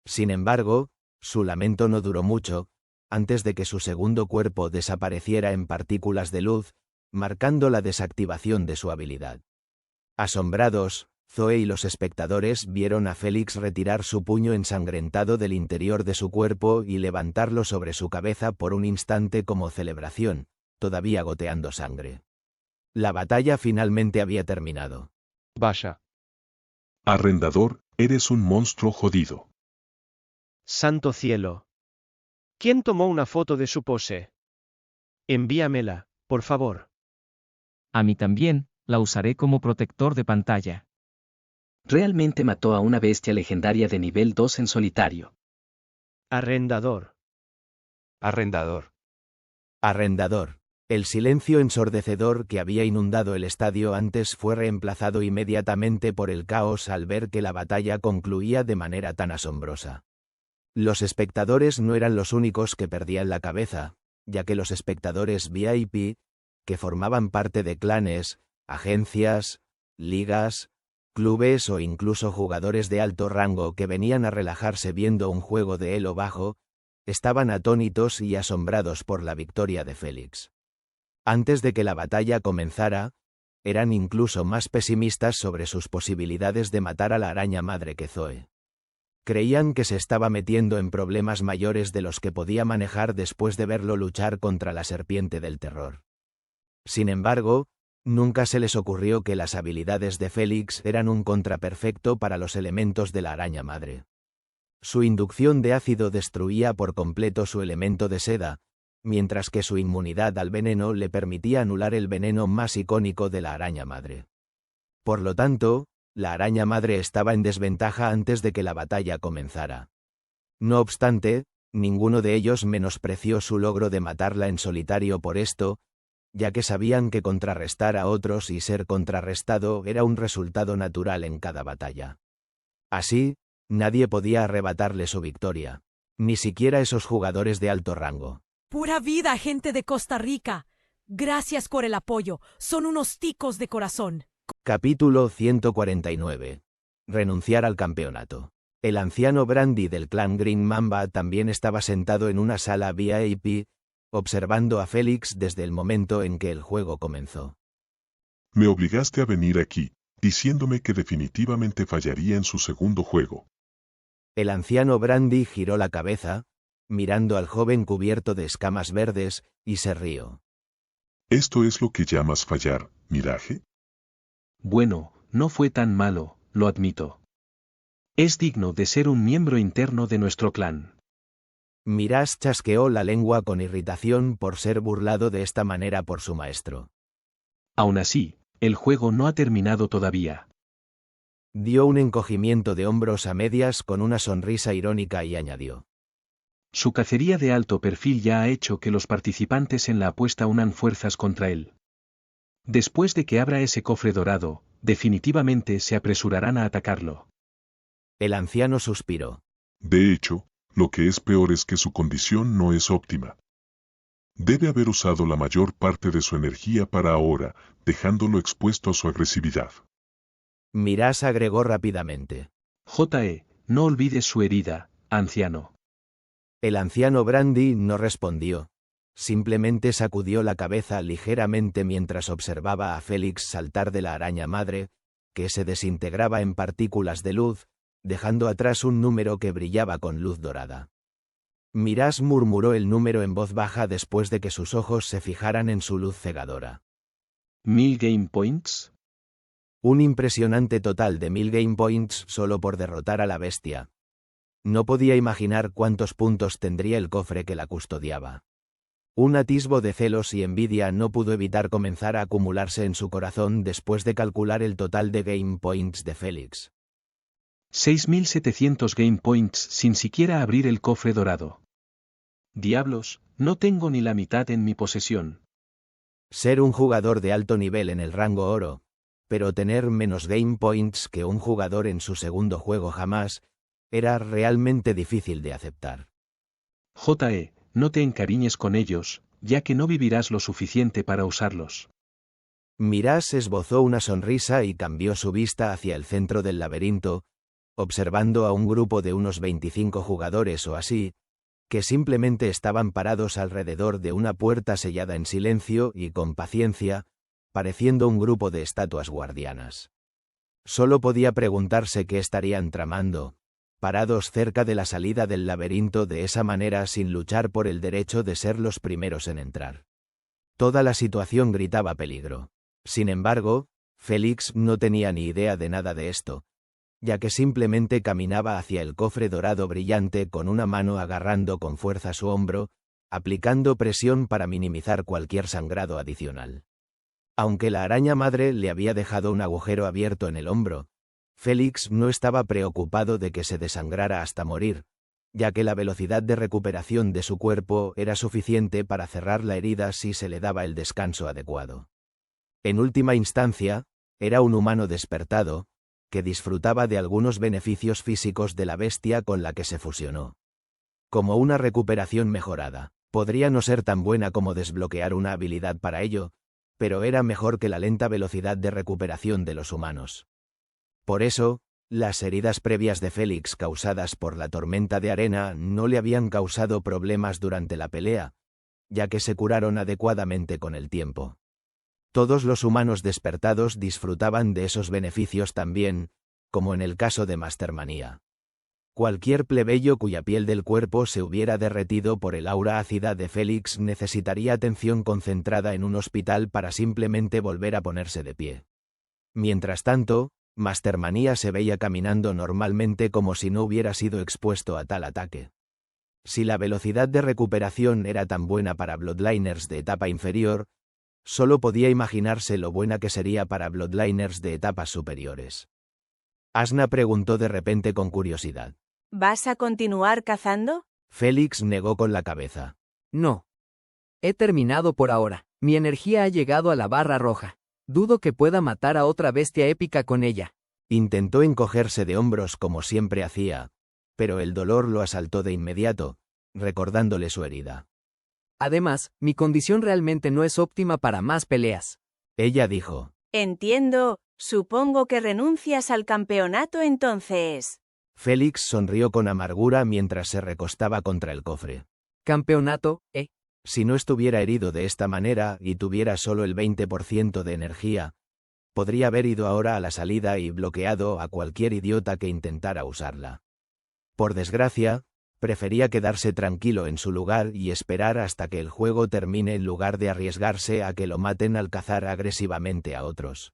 S2: Sin embargo, su lamento no duró mucho, antes de que su segundo cuerpo desapareciera en partículas de luz, marcando la desactivación de su habilidad. Asombrados, Zoe y los espectadores vieron a Félix retirar su puño ensangrentado del interior de su cuerpo y levantarlo sobre su cabeza por un instante como celebración, todavía goteando sangre. La batalla finalmente había terminado.
S7: Vaya.
S9: Arrendador, eres un monstruo jodido.
S10: Santo cielo. ¿Quién tomó una foto de su pose? Envíamela, por favor.
S11: A mí también, la usaré como protector de pantalla.
S12: Realmente mató a una bestia legendaria de nivel 2 en solitario.
S10: Arrendador.
S7: Arrendador.
S2: Arrendador. El silencio ensordecedor que había inundado el estadio antes fue reemplazado inmediatamente por el caos al ver que la batalla concluía de manera tan asombrosa. Los espectadores no eran los únicos que perdían la cabeza, ya que los espectadores VIP, que formaban parte de clanes, agencias, ligas, clubes o incluso jugadores de alto rango que venían a relajarse viendo un juego de elo bajo, estaban atónitos y asombrados por la victoria de Félix. Antes de que la batalla comenzara, eran incluso más pesimistas sobre sus posibilidades de matar a la araña madre que Zoe. Creían que se estaba metiendo en problemas mayores de los que podía manejar después de verlo luchar contra la serpiente del terror. Sin embargo, nunca se les ocurrió que las habilidades de Félix eran un contraperfecto para los elementos de la araña madre. Su inducción de ácido destruía por completo su elemento de seda, mientras que su inmunidad al veneno le permitía anular el veneno más icónico de la araña madre. Por lo tanto, la araña madre estaba en desventaja antes de que la batalla comenzara. No obstante, ninguno de ellos menospreció su logro de matarla en solitario por esto, ya que sabían que contrarrestar a otros y ser contrarrestado era un resultado natural en cada batalla. Así, nadie podía arrebatarle su victoria, ni siquiera esos jugadores de alto rango.
S4: ¡Pura vida, gente de Costa Rica! Gracias por el apoyo, son unos ticos de corazón.
S2: Capítulo 149. Renunciar al campeonato. El anciano Brandy del clan Green Mamba también estaba sentado en una sala VIP, observando a Félix desde el momento en que el juego comenzó.
S9: Me obligaste a venir aquí, diciéndome que definitivamente fallaría en su segundo juego.
S2: El anciano Brandy giró la cabeza, mirando al joven cubierto de escamas verdes, y se rió.
S9: ¿Esto es lo que llamas fallar, Mirage?
S12: Bueno, no fue tan malo, lo admito. Es digno de ser un miembro interno de nuestro clan.
S2: Mirage chasqueó la lengua con irritación por ser burlado de esta manera por su maestro.
S12: Aún así, el juego no ha terminado todavía.
S2: Dio un encogimiento de hombros a medias con una sonrisa irónica y añadió.
S12: Su cacería de alto perfil ya ha hecho que los participantes en la apuesta unan fuerzas contra él. Después de que abra ese cofre dorado, definitivamente se apresurarán a atacarlo.
S2: El anciano suspiró.
S9: De hecho, lo que es peor es que su condición no es óptima. Debe haber usado la mayor parte de su energía para ahora, dejándolo expuesto a su agresividad.
S2: Mirage agregó rápidamente.
S12: No olvides su herida, anciano.
S2: El anciano Brandy no respondió. Simplemente sacudió la cabeza ligeramente mientras observaba a Félix saltar de la araña madre, que se desintegraba en partículas de luz, dejando atrás un número que brillaba con luz dorada. Mirage murmuró el número en voz baja después de que sus ojos se fijaran en su luz cegadora.
S12: ¿1000 game points?
S2: Un impresionante total de 1000 game points solo por derrotar a la bestia. No podía imaginar cuántos puntos tendría el cofre que la custodiaba. Un atisbo de celos y envidia no pudo evitar comenzar a acumularse en su corazón después de calcular el total de game points de Félix.
S12: 6700 game points sin siquiera abrir el cofre dorado. Diablos, no tengo ni la mitad en mi posesión.
S2: Ser un jugador de alto nivel en el rango oro, pero tener menos game points que un jugador en su segundo juego jamás, era realmente difícil de aceptar.
S12: No te encariñes con ellos, ya que no vivirás lo suficiente para usarlos.
S2: Miraz esbozó una sonrisa y cambió su vista hacia el centro del laberinto, observando a un grupo de unos 25 jugadores o así, que simplemente estaban parados alrededor de una puerta sellada en silencio y con paciencia, pareciendo un grupo de estatuas guardianas. Solo podía preguntarse qué estarían tramando, parados cerca de la salida del laberinto de esa manera sin luchar por el derecho de ser los primeros en entrar. Toda la situación gritaba peligro. Sin embargo, Félix no tenía ni idea de nada de esto, ya que simplemente caminaba hacia el cofre dorado brillante con una mano agarrando con fuerza su hombro, aplicando presión para minimizar cualquier sangrado adicional. Aunque la araña madre le había dejado un agujero abierto en el hombro, Félix no estaba preocupado de que se desangrara hasta morir, ya que la velocidad de recuperación de su cuerpo era suficiente para cerrar la herida si se le daba el descanso adecuado. En última instancia, era un humano despertado, que disfrutaba de algunos beneficios físicos de la bestia con la que se fusionó. Como una recuperación mejorada, podría no ser tan buena como desbloquear una habilidad para ello, pero era mejor que la lenta velocidad de recuperación de los humanos. Por eso, las heridas previas de Félix causadas por la tormenta de arena no le habían causado problemas durante la pelea, ya que se curaron adecuadamente con el tiempo. Todos los humanos despertados disfrutaban de esos beneficios también, como en el caso de Mastermanía. Cualquier plebeyo cuya piel del cuerpo se hubiera derretido por el aura ácida de Félix necesitaría atención concentrada en un hospital para simplemente volver a ponerse de pie. Mientras tanto, Mastermanía se veía caminando normalmente como si no hubiera sido expuesto a tal ataque. Si la velocidad de recuperación era tan buena para Bloodliners de etapa inferior, solo podía imaginarse lo buena que sería para Bloodliners de etapas superiores. Asna preguntó de repente con curiosidad.
S6: ¿Vas a continuar cazando?
S2: Félix negó con la cabeza.
S3: No. He terminado por ahora. Mi energía ha llegado a la barra roja. Dudo que pueda matar a otra bestia épica con ella.
S2: Intentó encogerse de hombros como siempre hacía, pero el dolor lo asaltó de inmediato, recordándole su herida.
S3: Además, mi condición realmente no es óptima para más peleas.
S2: Ella dijo.
S6: Entiendo, supongo que renuncias al campeonato entonces.
S2: Félix sonrió con amargura mientras se recostaba contra el cofre.
S3: ¿Campeonato,
S2: Si no estuviera herido de esta manera y tuviera solo el 20% de energía, podría haber ido ahora a la salida y bloqueado a cualquier idiota que intentara usarla. Por desgracia, prefería quedarse tranquilo en su lugar y esperar hasta que el juego termine en lugar de arriesgarse a que lo maten al cazar agresivamente a otros.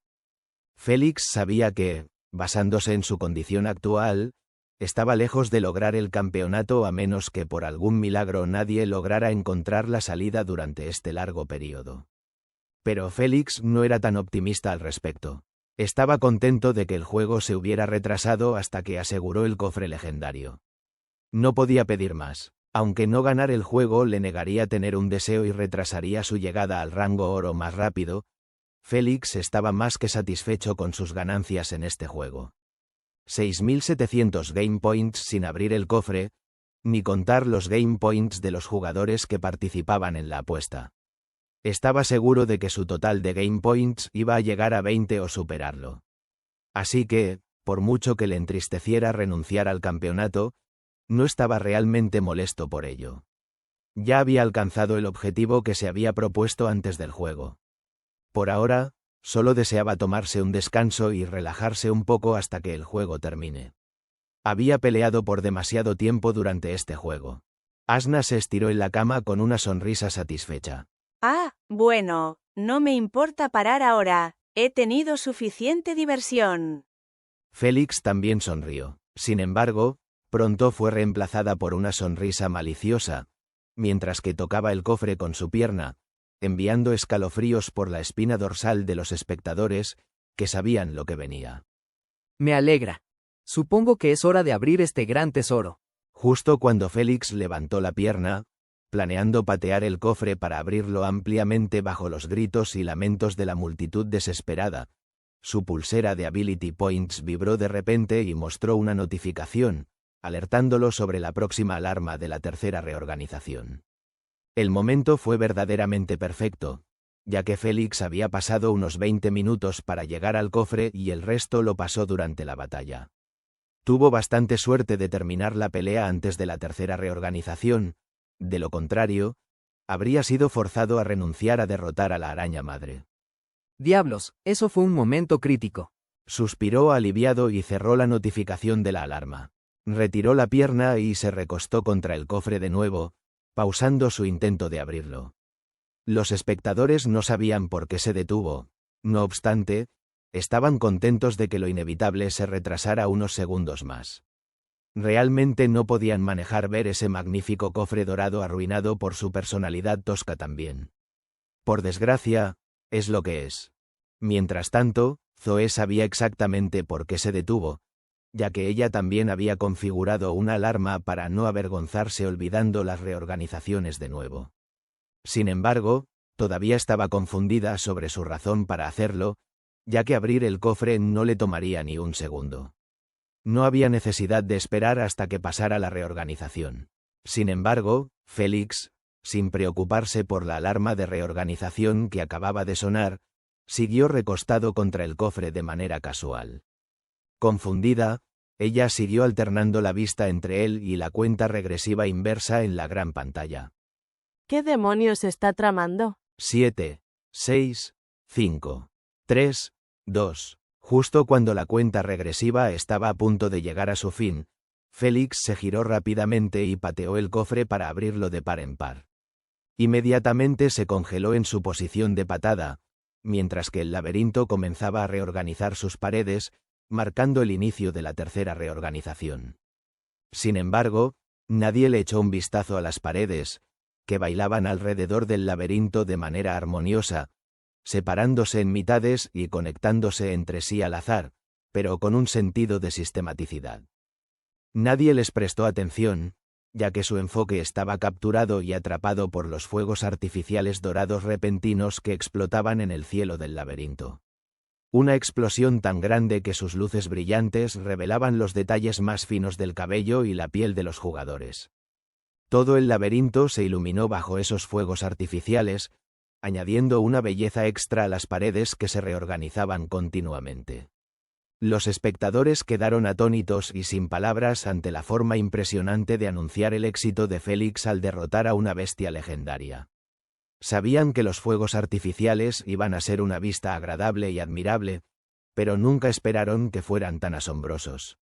S2: Félix sabía que, basándose en su condición actual, estaba lejos de lograr el campeonato a menos que por algún milagro nadie lograra encontrar la salida durante este largo periodo. Pero Félix no era tan optimista al respecto. Estaba contento de que el juego se hubiera retrasado hasta que aseguró el cofre legendario. No podía pedir más. Aunque no ganar el juego le negaría tener un deseo y retrasaría su llegada al rango oro más rápido, Félix estaba más que satisfecho con sus ganancias en este juego. 6.700 Game Points sin abrir el cofre, ni contar los Game Points de los jugadores que participaban en la apuesta. Estaba seguro de que su total de Game Points iba a llegar a 20 o superarlo. Así que, por mucho que le entristeciera renunciar al campeonato, no estaba realmente molesto por ello. Ya había alcanzado el objetivo que se había propuesto antes del juego. Por ahora, solo deseaba tomarse un descanso y relajarse un poco hasta que el juego termine. Había peleado por demasiado tiempo durante este juego. Asna se estiró en la cama con una sonrisa satisfecha.
S6: Ah, bueno, no me importa parar ahora. He tenido suficiente diversión.
S2: Félix también sonrió. Sin embargo, pronto fue reemplazada por una sonrisa maliciosa, mientras que tocaba el cofre con su pierna, enviando escalofríos por la espina dorsal de los espectadores, que sabían lo que venía.
S3: Me alegra. Supongo que es hora de abrir este gran tesoro.
S2: Justo cuando Félix levantó la pierna, planeando patear el cofre para abrirlo ampliamente bajo los gritos y lamentos de la multitud desesperada, su pulsera de Ability Points vibró de repente y mostró una notificación, alertándolo sobre la próxima alarma de la tercera reorganización. El momento fue verdaderamente perfecto, ya que Félix había pasado unos 20 minutos para llegar al cofre y el resto lo pasó durante la batalla. Tuvo bastante suerte de terminar la pelea antes de la tercera reorganización, de lo contrario, habría sido forzado a renunciar a derrotar a la araña madre.
S3: Diablos, eso fue un momento crítico.
S2: Suspiró aliviado y cerró la notificación de la alarma. Retiró la pierna y se recostó contra el cofre de nuevo, pausando su intento de abrirlo. Los espectadores no sabían por qué se detuvo. No obstante, estaban contentos de que lo inevitable se retrasara unos segundos más. Realmente no podían manejar ver ese magnífico cofre dorado arruinado por su personalidad tosca también. Por desgracia, es lo que es. Mientras tanto, Zoe sabía exactamente por qué se detuvo, ya que ella también había configurado una alarma para no avergonzarse olvidando las reorganizaciones de nuevo. Sin embargo, todavía estaba confundida sobre su razón para hacerlo, ya que abrir el cofre no le tomaría ni un segundo. No había necesidad de esperar hasta que pasara la reorganización. Sin embargo, Félix, sin preocuparse por la alarma de reorganización que acababa de sonar, siguió recostado contra el cofre de manera casual. Confundida, ella siguió alternando la vista entre él y la cuenta regresiva inversa en la gran pantalla.
S5: ¿Qué demonios está tramando?
S2: 7, 6, 5, 3, 2. Justo cuando la cuenta regresiva estaba a punto de llegar a su fin, Félix se giró rápidamente y pateó el cofre para abrirlo de par en par. Inmediatamente se congeló en su posición de patada, mientras que el laberinto comenzaba a reorganizar sus paredes, marcando el inicio de la tercera reorganización. Sin embargo, nadie le echó un vistazo a las paredes, que bailaban alrededor del laberinto de manera armoniosa, separándose en mitades y conectándose entre sí al azar, pero con un sentido de sistematicidad. Nadie les prestó atención, ya que su enfoque estaba capturado y atrapado por los fuegos artificiales dorados repentinos que explotaban en el cielo del laberinto. Una explosión tan grande que sus luces brillantes revelaban los detalles más finos del cabello y la piel de los jugadores. Todo el laberinto se iluminó bajo esos fuegos artificiales, añadiendo una belleza extra a las paredes que se reorganizaban continuamente. Los espectadores quedaron atónitos y sin palabras ante la forma impresionante de anunciar el éxito de Félix al derrotar a una bestia legendaria. Sabían que los fuegos artificiales iban a ser una vista agradable y admirable, pero nunca esperaron que fueran tan asombrosos.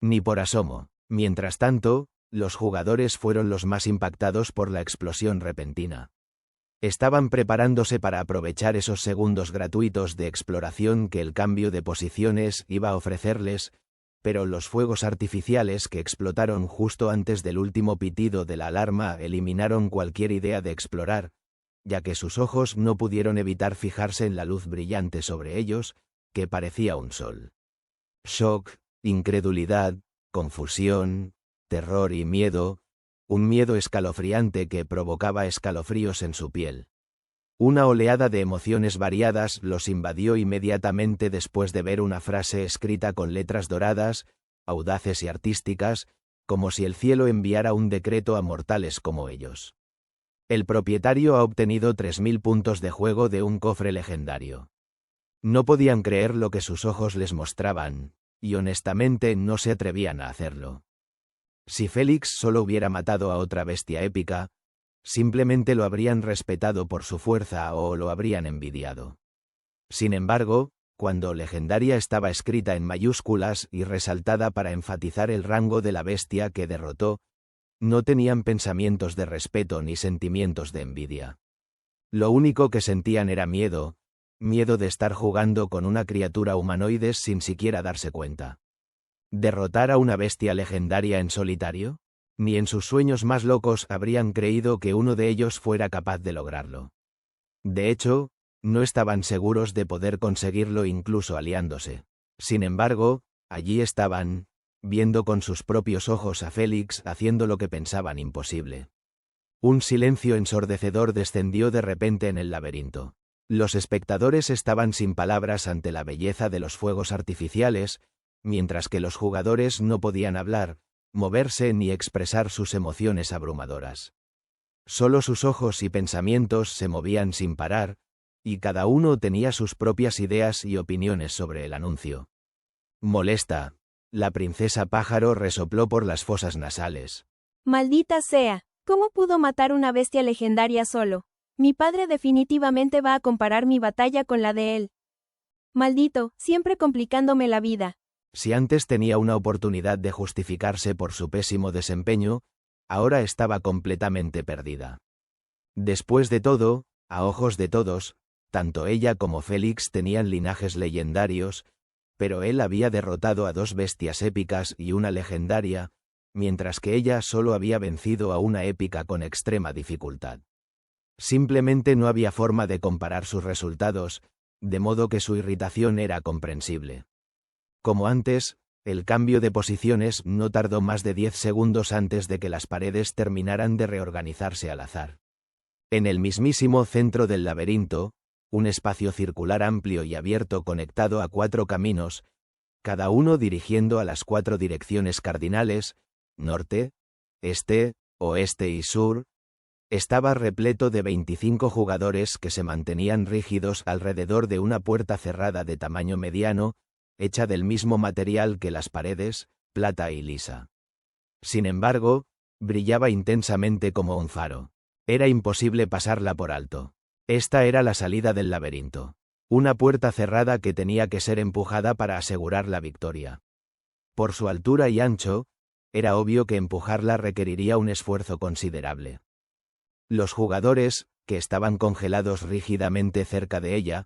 S2: Ni por asomo. Mientras tanto, los jugadores fueron los más impactados por la explosión repentina. Estaban preparándose para aprovechar esos segundos gratuitos de exploración que el cambio de posiciones iba a ofrecerles, pero los fuegos artificiales que explotaron justo antes del último pitido de la alarma eliminaron cualquier idea de explorar, ya que sus ojos no pudieron evitar fijarse en la luz brillante sobre ellos, que parecía un sol. Shock, incredulidad, confusión, terror y miedo, un miedo escalofriante que provocaba escalofríos en su piel. Una oleada de emociones variadas los invadió inmediatamente después de ver una frase escrita con letras doradas, audaces y artísticas, como si el cielo enviara un decreto a mortales como ellos. El propietario ha obtenido 3000 puntos de juego de un cofre legendario. No podían creer lo que sus ojos les mostraban, y honestamente no se atrevían a hacerlo. Si Félix solo hubiera matado a otra bestia épica, simplemente lo habrían respetado por su fuerza o lo habrían envidiado. Sin embargo, cuando legendaria estaba escrita en mayúsculas y resaltada para enfatizar el rango de la bestia que derrotó, no tenían pensamientos de respeto ni sentimientos de envidia. Lo único que sentían era miedo de estar jugando con una criatura humanoide sin siquiera darse cuenta. ¿Derrotar a una bestia legendaria en solitario? Ni en sus sueños más locos habrían creído que uno de ellos fuera capaz de lograrlo. De hecho, no estaban seguros de poder conseguirlo incluso aliándose. Sin embargo, allí estaban, viendo con sus propios ojos a Félix haciendo lo que pensaban imposible. Un silencio ensordecedor descendió de repente en el laberinto. Los espectadores estaban sin palabras ante la belleza de los fuegos artificiales, mientras que los jugadores no podían hablar, moverse ni expresar sus emociones abrumadoras. Solo sus ojos y pensamientos se movían sin parar, y cada uno tenía sus propias ideas y opiniones sobre el anuncio. Molesta, la princesa pájaro resopló por las fosas nasales.
S13: Maldita sea, ¿cómo pudo matar una bestia legendaria solo? Mi padre definitivamente va a comparar mi batalla con la de él. Maldito, siempre complicándome la vida.
S2: Si antes tenía una oportunidad de justificarse por su pésimo desempeño, ahora estaba completamente perdida. Después de todo, a ojos de todos, tanto ella como Félix tenían linajes legendarios, pero él había derrotado a 2 bestias épicas y una legendaria, mientras que ella solo había vencido a una épica con extrema dificultad. Simplemente no había forma de comparar sus resultados, de modo que su irritación era comprensible. Como antes, el cambio de posiciones no tardó más de 10 segundos antes de que las paredes terminaran de reorganizarse al azar. En el mismísimo centro del laberinto, un espacio circular amplio y abierto conectado a 4 caminos, cada uno dirigiendo a las 4 direcciones cardinales, norte, este, oeste y sur, estaba repleto de 25 jugadores que se mantenían rígidos alrededor de una puerta cerrada de tamaño mediano, hecha del mismo material que las paredes, plata y lisa. Sin embargo, brillaba intensamente como un faro. Era imposible pasarla por alto. Esta era la salida del laberinto. Una puerta cerrada que tenía que ser empujada para asegurar la victoria. Por su altura y ancho, era obvio que empujarla requeriría un esfuerzo considerable. Los jugadores, que estaban congelados rígidamente cerca de ella,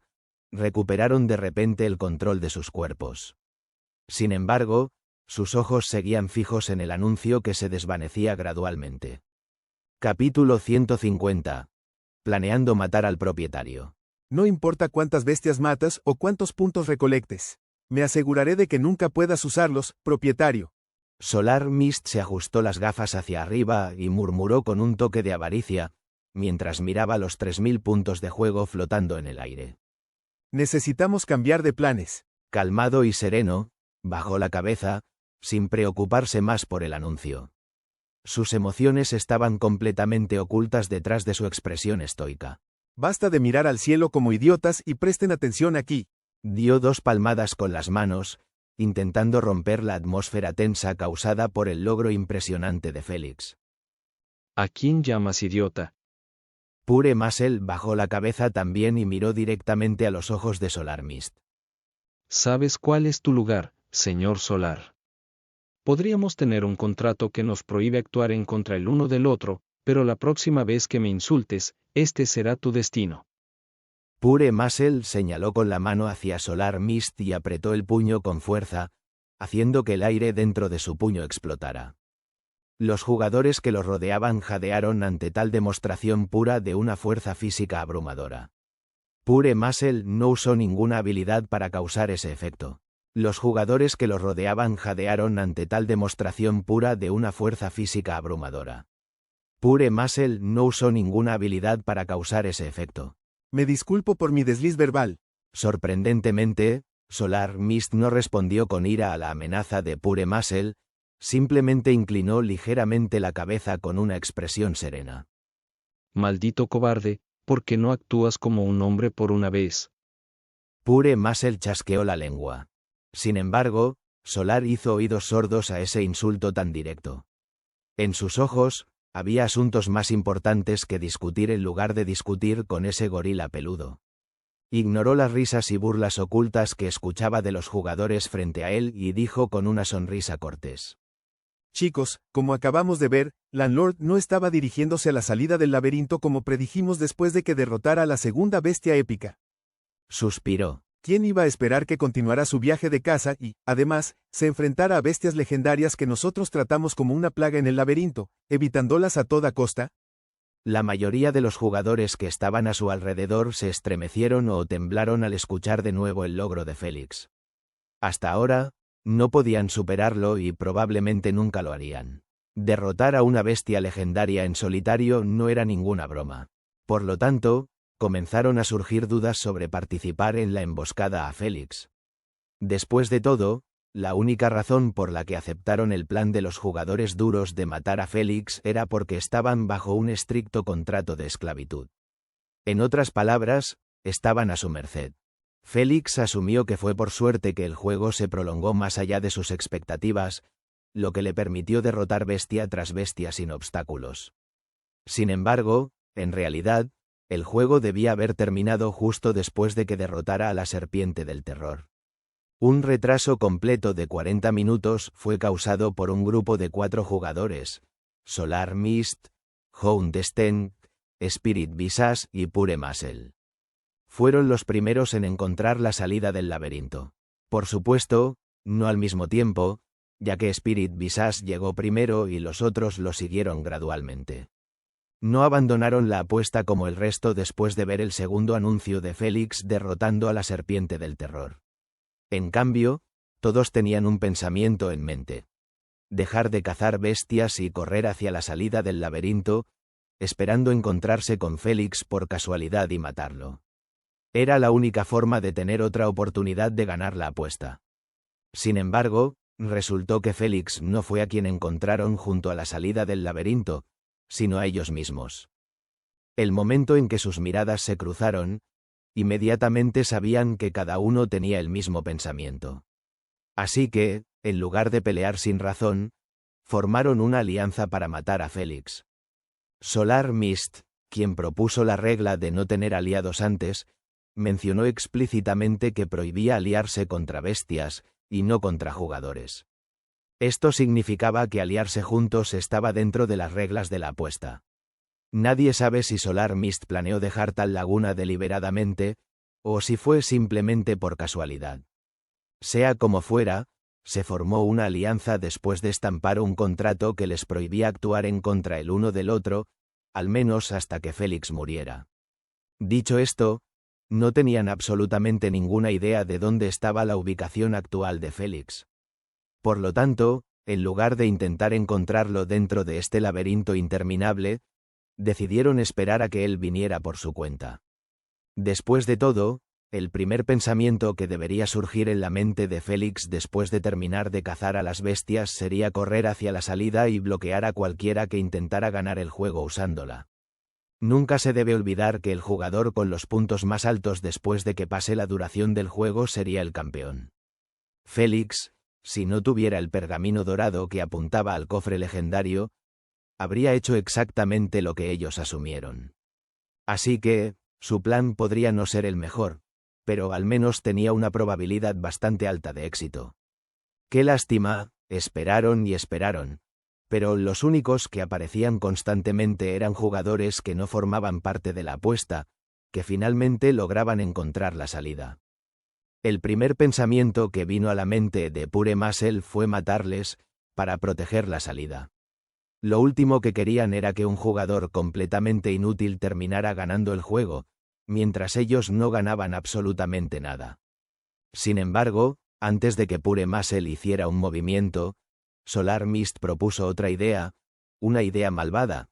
S2: recuperaron de repente el control de sus cuerpos. Sin embargo, sus ojos seguían fijos en el anuncio que se desvanecía gradualmente. Capítulo 150. Planeando matar al propietario.
S14: No importa cuántas bestias matas o cuántos puntos recolectes. Me aseguraré de que nunca puedas usarlos, propietario.
S2: Solar Mist se ajustó las gafas hacia arriba y murmuró con un toque de avaricia, mientras miraba los 3000 puntos de juego flotando en el aire.
S14: Necesitamos cambiar de planes.
S2: Calmado y sereno, bajó la cabeza, sin preocuparse más por el anuncio. Sus emociones estaban completamente ocultas detrás de su expresión estoica.
S14: Basta de mirar al cielo como idiotas y presten atención aquí.
S2: Dio 2 palmadas con las manos, intentando romper la atmósfera tensa causada por el logro impresionante de Félix.
S10: ¿A quién llamas idiota?
S2: Pure Muscle bajó la cabeza también y miró directamente a los ojos de Solar Mist.
S7: ¿Sabes cuál es tu lugar, señor Solar? Podríamos tener un contrato que nos prohíbe actuar en contra el uno del otro, pero la próxima vez que me insultes, este será tu destino.
S2: Pure Muscle señaló con la mano hacia Solar Mist y apretó el puño con fuerza, haciendo que el aire dentro de su puño explotara. Los jugadores que los rodeaban jadearon ante tal demostración pura de una fuerza física abrumadora. Pure Muscle no usó ninguna habilidad para causar ese efecto. Los jugadores que los rodeaban jadearon ante tal demostración pura de una fuerza física abrumadora. Pure Muscle no usó ninguna habilidad para causar ese efecto.
S14: Me disculpo por mi desliz verbal.
S2: Sorprendentemente, Solar Mist no respondió con ira a la amenaza de Pure Muscle, simplemente inclinó ligeramente la cabeza con una expresión serena.
S7: Maldito cobarde, ¿por qué no actúas como un hombre por una vez?
S2: Pure Muscle chasqueó la lengua. Sin embargo, Solar hizo oídos sordos a ese insulto tan directo. En sus ojos, había asuntos más importantes que discutir en lugar de discutir con ese gorila peludo. Ignoró las risas y burlas ocultas que escuchaba de los jugadores frente a él y dijo con una sonrisa cortés.
S14: Chicos, como acabamos de ver, Landlord no estaba dirigiéndose a la salida del laberinto como predijimos después de que derrotara a la segunda bestia épica.
S2: Suspiró.
S14: ¿Quién iba a esperar que continuara su viaje de caza y, además, se enfrentara a bestias legendarias que nosotros tratamos como una plaga en el laberinto, evitándolas a toda costa?
S2: La mayoría de los jugadores que estaban a su alrededor se estremecieron o temblaron al escuchar de nuevo el logro de Félix. Hasta ahora, no podían superarlo y probablemente nunca lo harían. Derrotar a una bestia legendaria en solitario no era ninguna broma. Por lo tanto, comenzaron a surgir dudas sobre participar en la emboscada a Félix. Después de todo, la única razón por la que aceptaron el plan de los jugadores duros de matar a Félix era porque estaban bajo un estricto contrato de esclavitud. En otras palabras, estaban a su merced. Félix asumió que fue por suerte que el juego se prolongó más allá de sus expectativas, lo que le permitió derrotar bestia tras bestia sin obstáculos. Sin embargo, en realidad, el juego debía haber terminado justo después de que derrotara a la serpiente del terror. Un retraso completo de 40 minutos fue causado por un grupo de 4 jugadores: Solar Mist, Hound Stenk, Spirit Visage y Pure Muscle. Fueron los primeros en encontrar la salida del laberinto. Por supuesto, no al mismo tiempo, ya que Spirit Visage llegó primero y los otros lo siguieron gradualmente. No abandonaron la apuesta como el resto después de ver el segundo anuncio de Félix derrotando a la serpiente del terror. En cambio, todos tenían un pensamiento en mente: dejar de cazar bestias y correr hacia la salida del laberinto, esperando encontrarse con Félix por casualidad y matarlo. Era la única forma de tener otra oportunidad de ganar la apuesta. Sin embargo, resultó que Félix no fue a quien encontraron junto a la salida del laberinto, sino a ellos mismos. El momento en que sus miradas se cruzaron, inmediatamente sabían que cada uno tenía el mismo pensamiento. Así que, en lugar de pelear sin razón, formaron una alianza para matar a Félix. Solar Mist, quien propuso la regla de no tener aliados antes, mencionó explícitamente que prohibía aliarse contra bestias, y no contra jugadores. Esto significaba que aliarse juntos estaba dentro de las reglas de la apuesta. Nadie sabe si Solar Mist planeó dejar tal laguna deliberadamente, o si fue simplemente por casualidad. Sea como fuera, se formó una alianza después de estampar un contrato que les prohibía actuar en contra el uno del otro, al menos hasta que Félix muriera. Dicho esto, no tenían absolutamente ninguna idea de dónde estaba la ubicación actual de Félix. Por lo tanto, en lugar de intentar encontrarlo dentro de este laberinto interminable, decidieron esperar a que él viniera por su cuenta. Después de todo, el primer pensamiento que debería surgir en la mente de Félix después de terminar de cazar a las bestias sería correr hacia la salida y bloquear a cualquiera que intentara ganar el juego usándola. Nunca se debe olvidar que el jugador con los puntos más altos después de que pase la duración del juego sería el campeón. Félix, si no tuviera el pergamino dorado que apuntaba al cofre legendario, habría hecho exactamente lo que ellos asumieron. Así que, su plan podría no ser el mejor, pero al menos tenía una probabilidad bastante alta de éxito. Qué lástima, esperaron y esperaron, pero los únicos que aparecían constantemente eran jugadores que no formaban parte de la apuesta, que finalmente lograban encontrar la salida. El primer pensamiento que vino a la mente de Pure Muscle fue matarles, para proteger la salida. Lo último que querían era que un jugador completamente inútil terminara ganando el juego, mientras ellos no ganaban absolutamente nada. Sin embargo, antes de que Pure Muscle hiciera un movimiento, Solar Mist propuso otra idea, una idea malvada: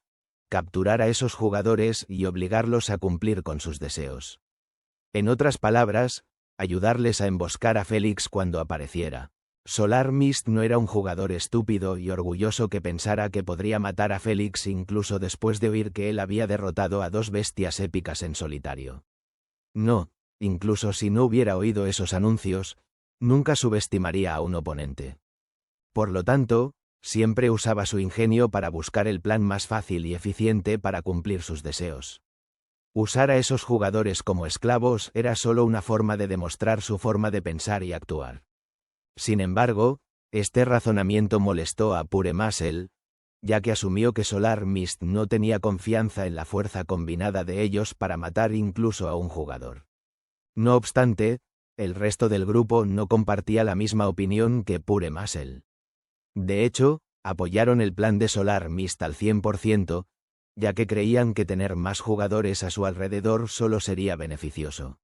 S2: capturar a esos jugadores y obligarlos a cumplir con sus deseos. En otras palabras, ayudarles a emboscar a Félix cuando apareciera. Solar Mist no era un jugador estúpido y orgulloso que pensara que podría matar a Félix incluso después de oír que él había derrotado a 2 bestias épicas en solitario. No, incluso si no hubiera oído esos anuncios, nunca subestimaría a un oponente. Por lo tanto, siempre usaba su ingenio para buscar el plan más fácil y eficiente para cumplir sus deseos. Usar a esos jugadores como esclavos era solo una forma de demostrar su forma de pensar y actuar. Sin embargo, este razonamiento molestó a Pure Muscle, ya que asumió que Solar Mist no tenía confianza en la fuerza combinada de ellos para matar incluso a un jugador. No obstante, el resto del grupo no compartía la misma opinión que Pure Muscle. De hecho, apoyaron el plan de Solar Mist al 100%, ya que creían que tener más jugadores a su alrededor solo sería beneficioso.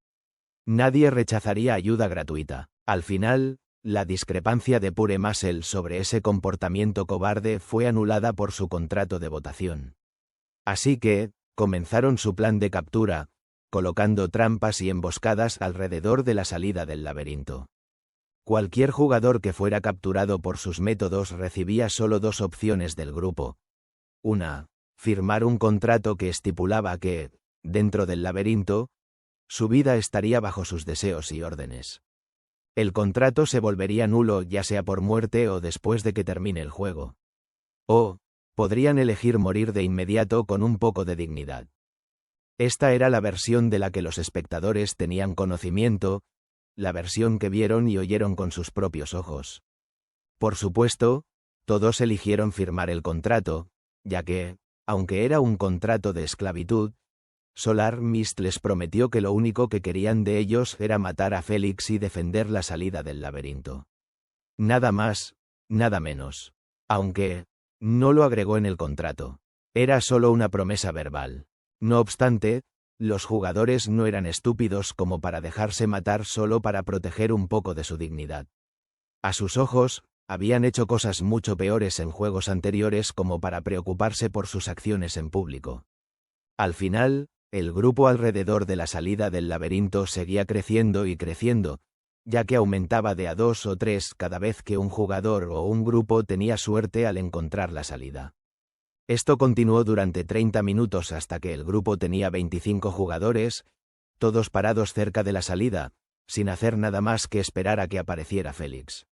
S2: Nadie rechazaría ayuda gratuita. Al final, la discrepancia de Pure Muscle sobre ese comportamiento cobarde fue anulada por su contrato de votación. Así que, comenzaron su plan de captura, colocando trampas y emboscadas alrededor de la salida del laberinto. Cualquier jugador que fuera capturado por sus métodos recibía solo 2 opciones del grupo. Una, firmar un contrato que estipulaba que, dentro del laberinto, su vida estaría bajo sus deseos y órdenes. El contrato se volvería nulo ya sea por muerte o después de que termine el juego. O, podrían elegir morir de inmediato con un poco de dignidad. Esta era la versión de la que los espectadores tenían conocimiento, la versión que vieron y oyeron con sus propios ojos. Por supuesto, todos eligieron firmar el contrato, ya que, aunque era un contrato de esclavitud, Solar Mist les prometió que lo único que querían de ellos era matar a Felix y defender la salida del laberinto. Nada más, nada menos. Aunque, no lo agregó en el contrato. Era solo una promesa verbal. No obstante, los jugadores no eran estúpidos como para dejarse matar solo para proteger un poco de su dignidad. A sus ojos, habían hecho cosas mucho peores en juegos anteriores como para preocuparse por sus acciones en público. Al final, el grupo alrededor de la salida del laberinto seguía creciendo y creciendo, ya que aumentaba de a 2 o 3 cada vez que un jugador o un grupo tenía suerte al encontrar la salida. Esto continuó durante 30 minutos hasta que el grupo tenía 25 jugadores, todos parados cerca de la salida, sin hacer nada más que esperar a que apareciera Felix.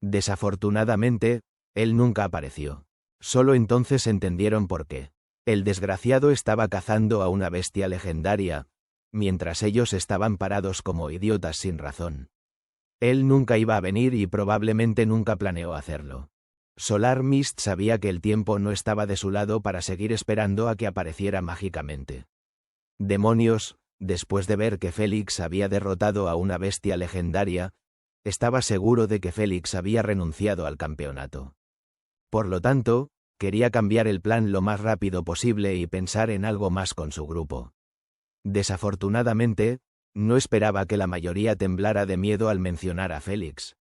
S2: Desafortunadamente, él nunca apareció. Solo entonces entendieron por qué. El desgraciado estaba cazando a una bestia legendaria, mientras ellos estaban parados como idiotas sin razón. Él nunca iba a venir y probablemente nunca planeó hacerlo. Solar Mist sabía que el tiempo no estaba de su lado para seguir esperando a que apareciera mágicamente. Demonios, después de ver que Felix había derrotado a una bestia legendaria, estaba seguro de que Felix había renunciado al campeonato. Por lo tanto, quería cambiar el plan lo más rápido posible y pensar en algo más con su grupo. Desafortunadamente, no esperaba que la mayoría temblara de miedo al mencionar a Felix.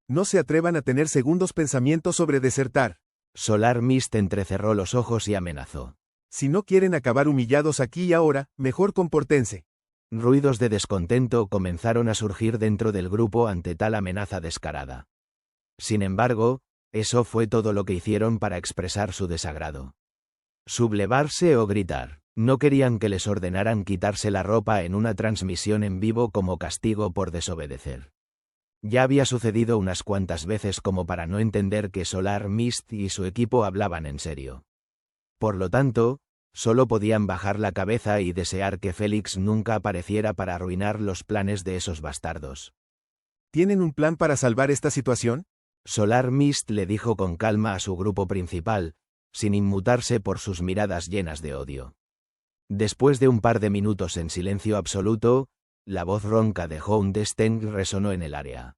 S14: No se atrevan a tener segundos pensamientos sobre desertar.
S2: Solar Mist entrecerró los ojos y amenazó.
S14: Si no quieren acabar humillados aquí y ahora, mejor compórtense.
S2: Ruidos de descontento comenzaron a surgir dentro del grupo ante tal amenaza descarada. Sin embargo, eso fue todo lo que hicieron para expresar su desagrado. Sublevarse o gritar. No querían que les ordenaran quitarse la ropa en una transmisión en vivo como castigo por desobedecer. Ya había sucedido unas cuantas veces como para no entender que Solar Mist y su equipo hablaban en serio. Por lo tanto, solo podían bajar la cabeza y desear que Felix nunca apareciera para arruinar los planes de esos bastardos.
S14: ¿Tienen un plan para salvar esta situación?
S2: Solar Mist le dijo con calma a su grupo principal, sin inmutarse por sus miradas llenas de odio. Después de un par de minutos en silencio absoluto, la voz ronca de Hound Steng resonó en el área.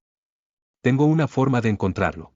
S12: Tengo una forma de encontrarlo.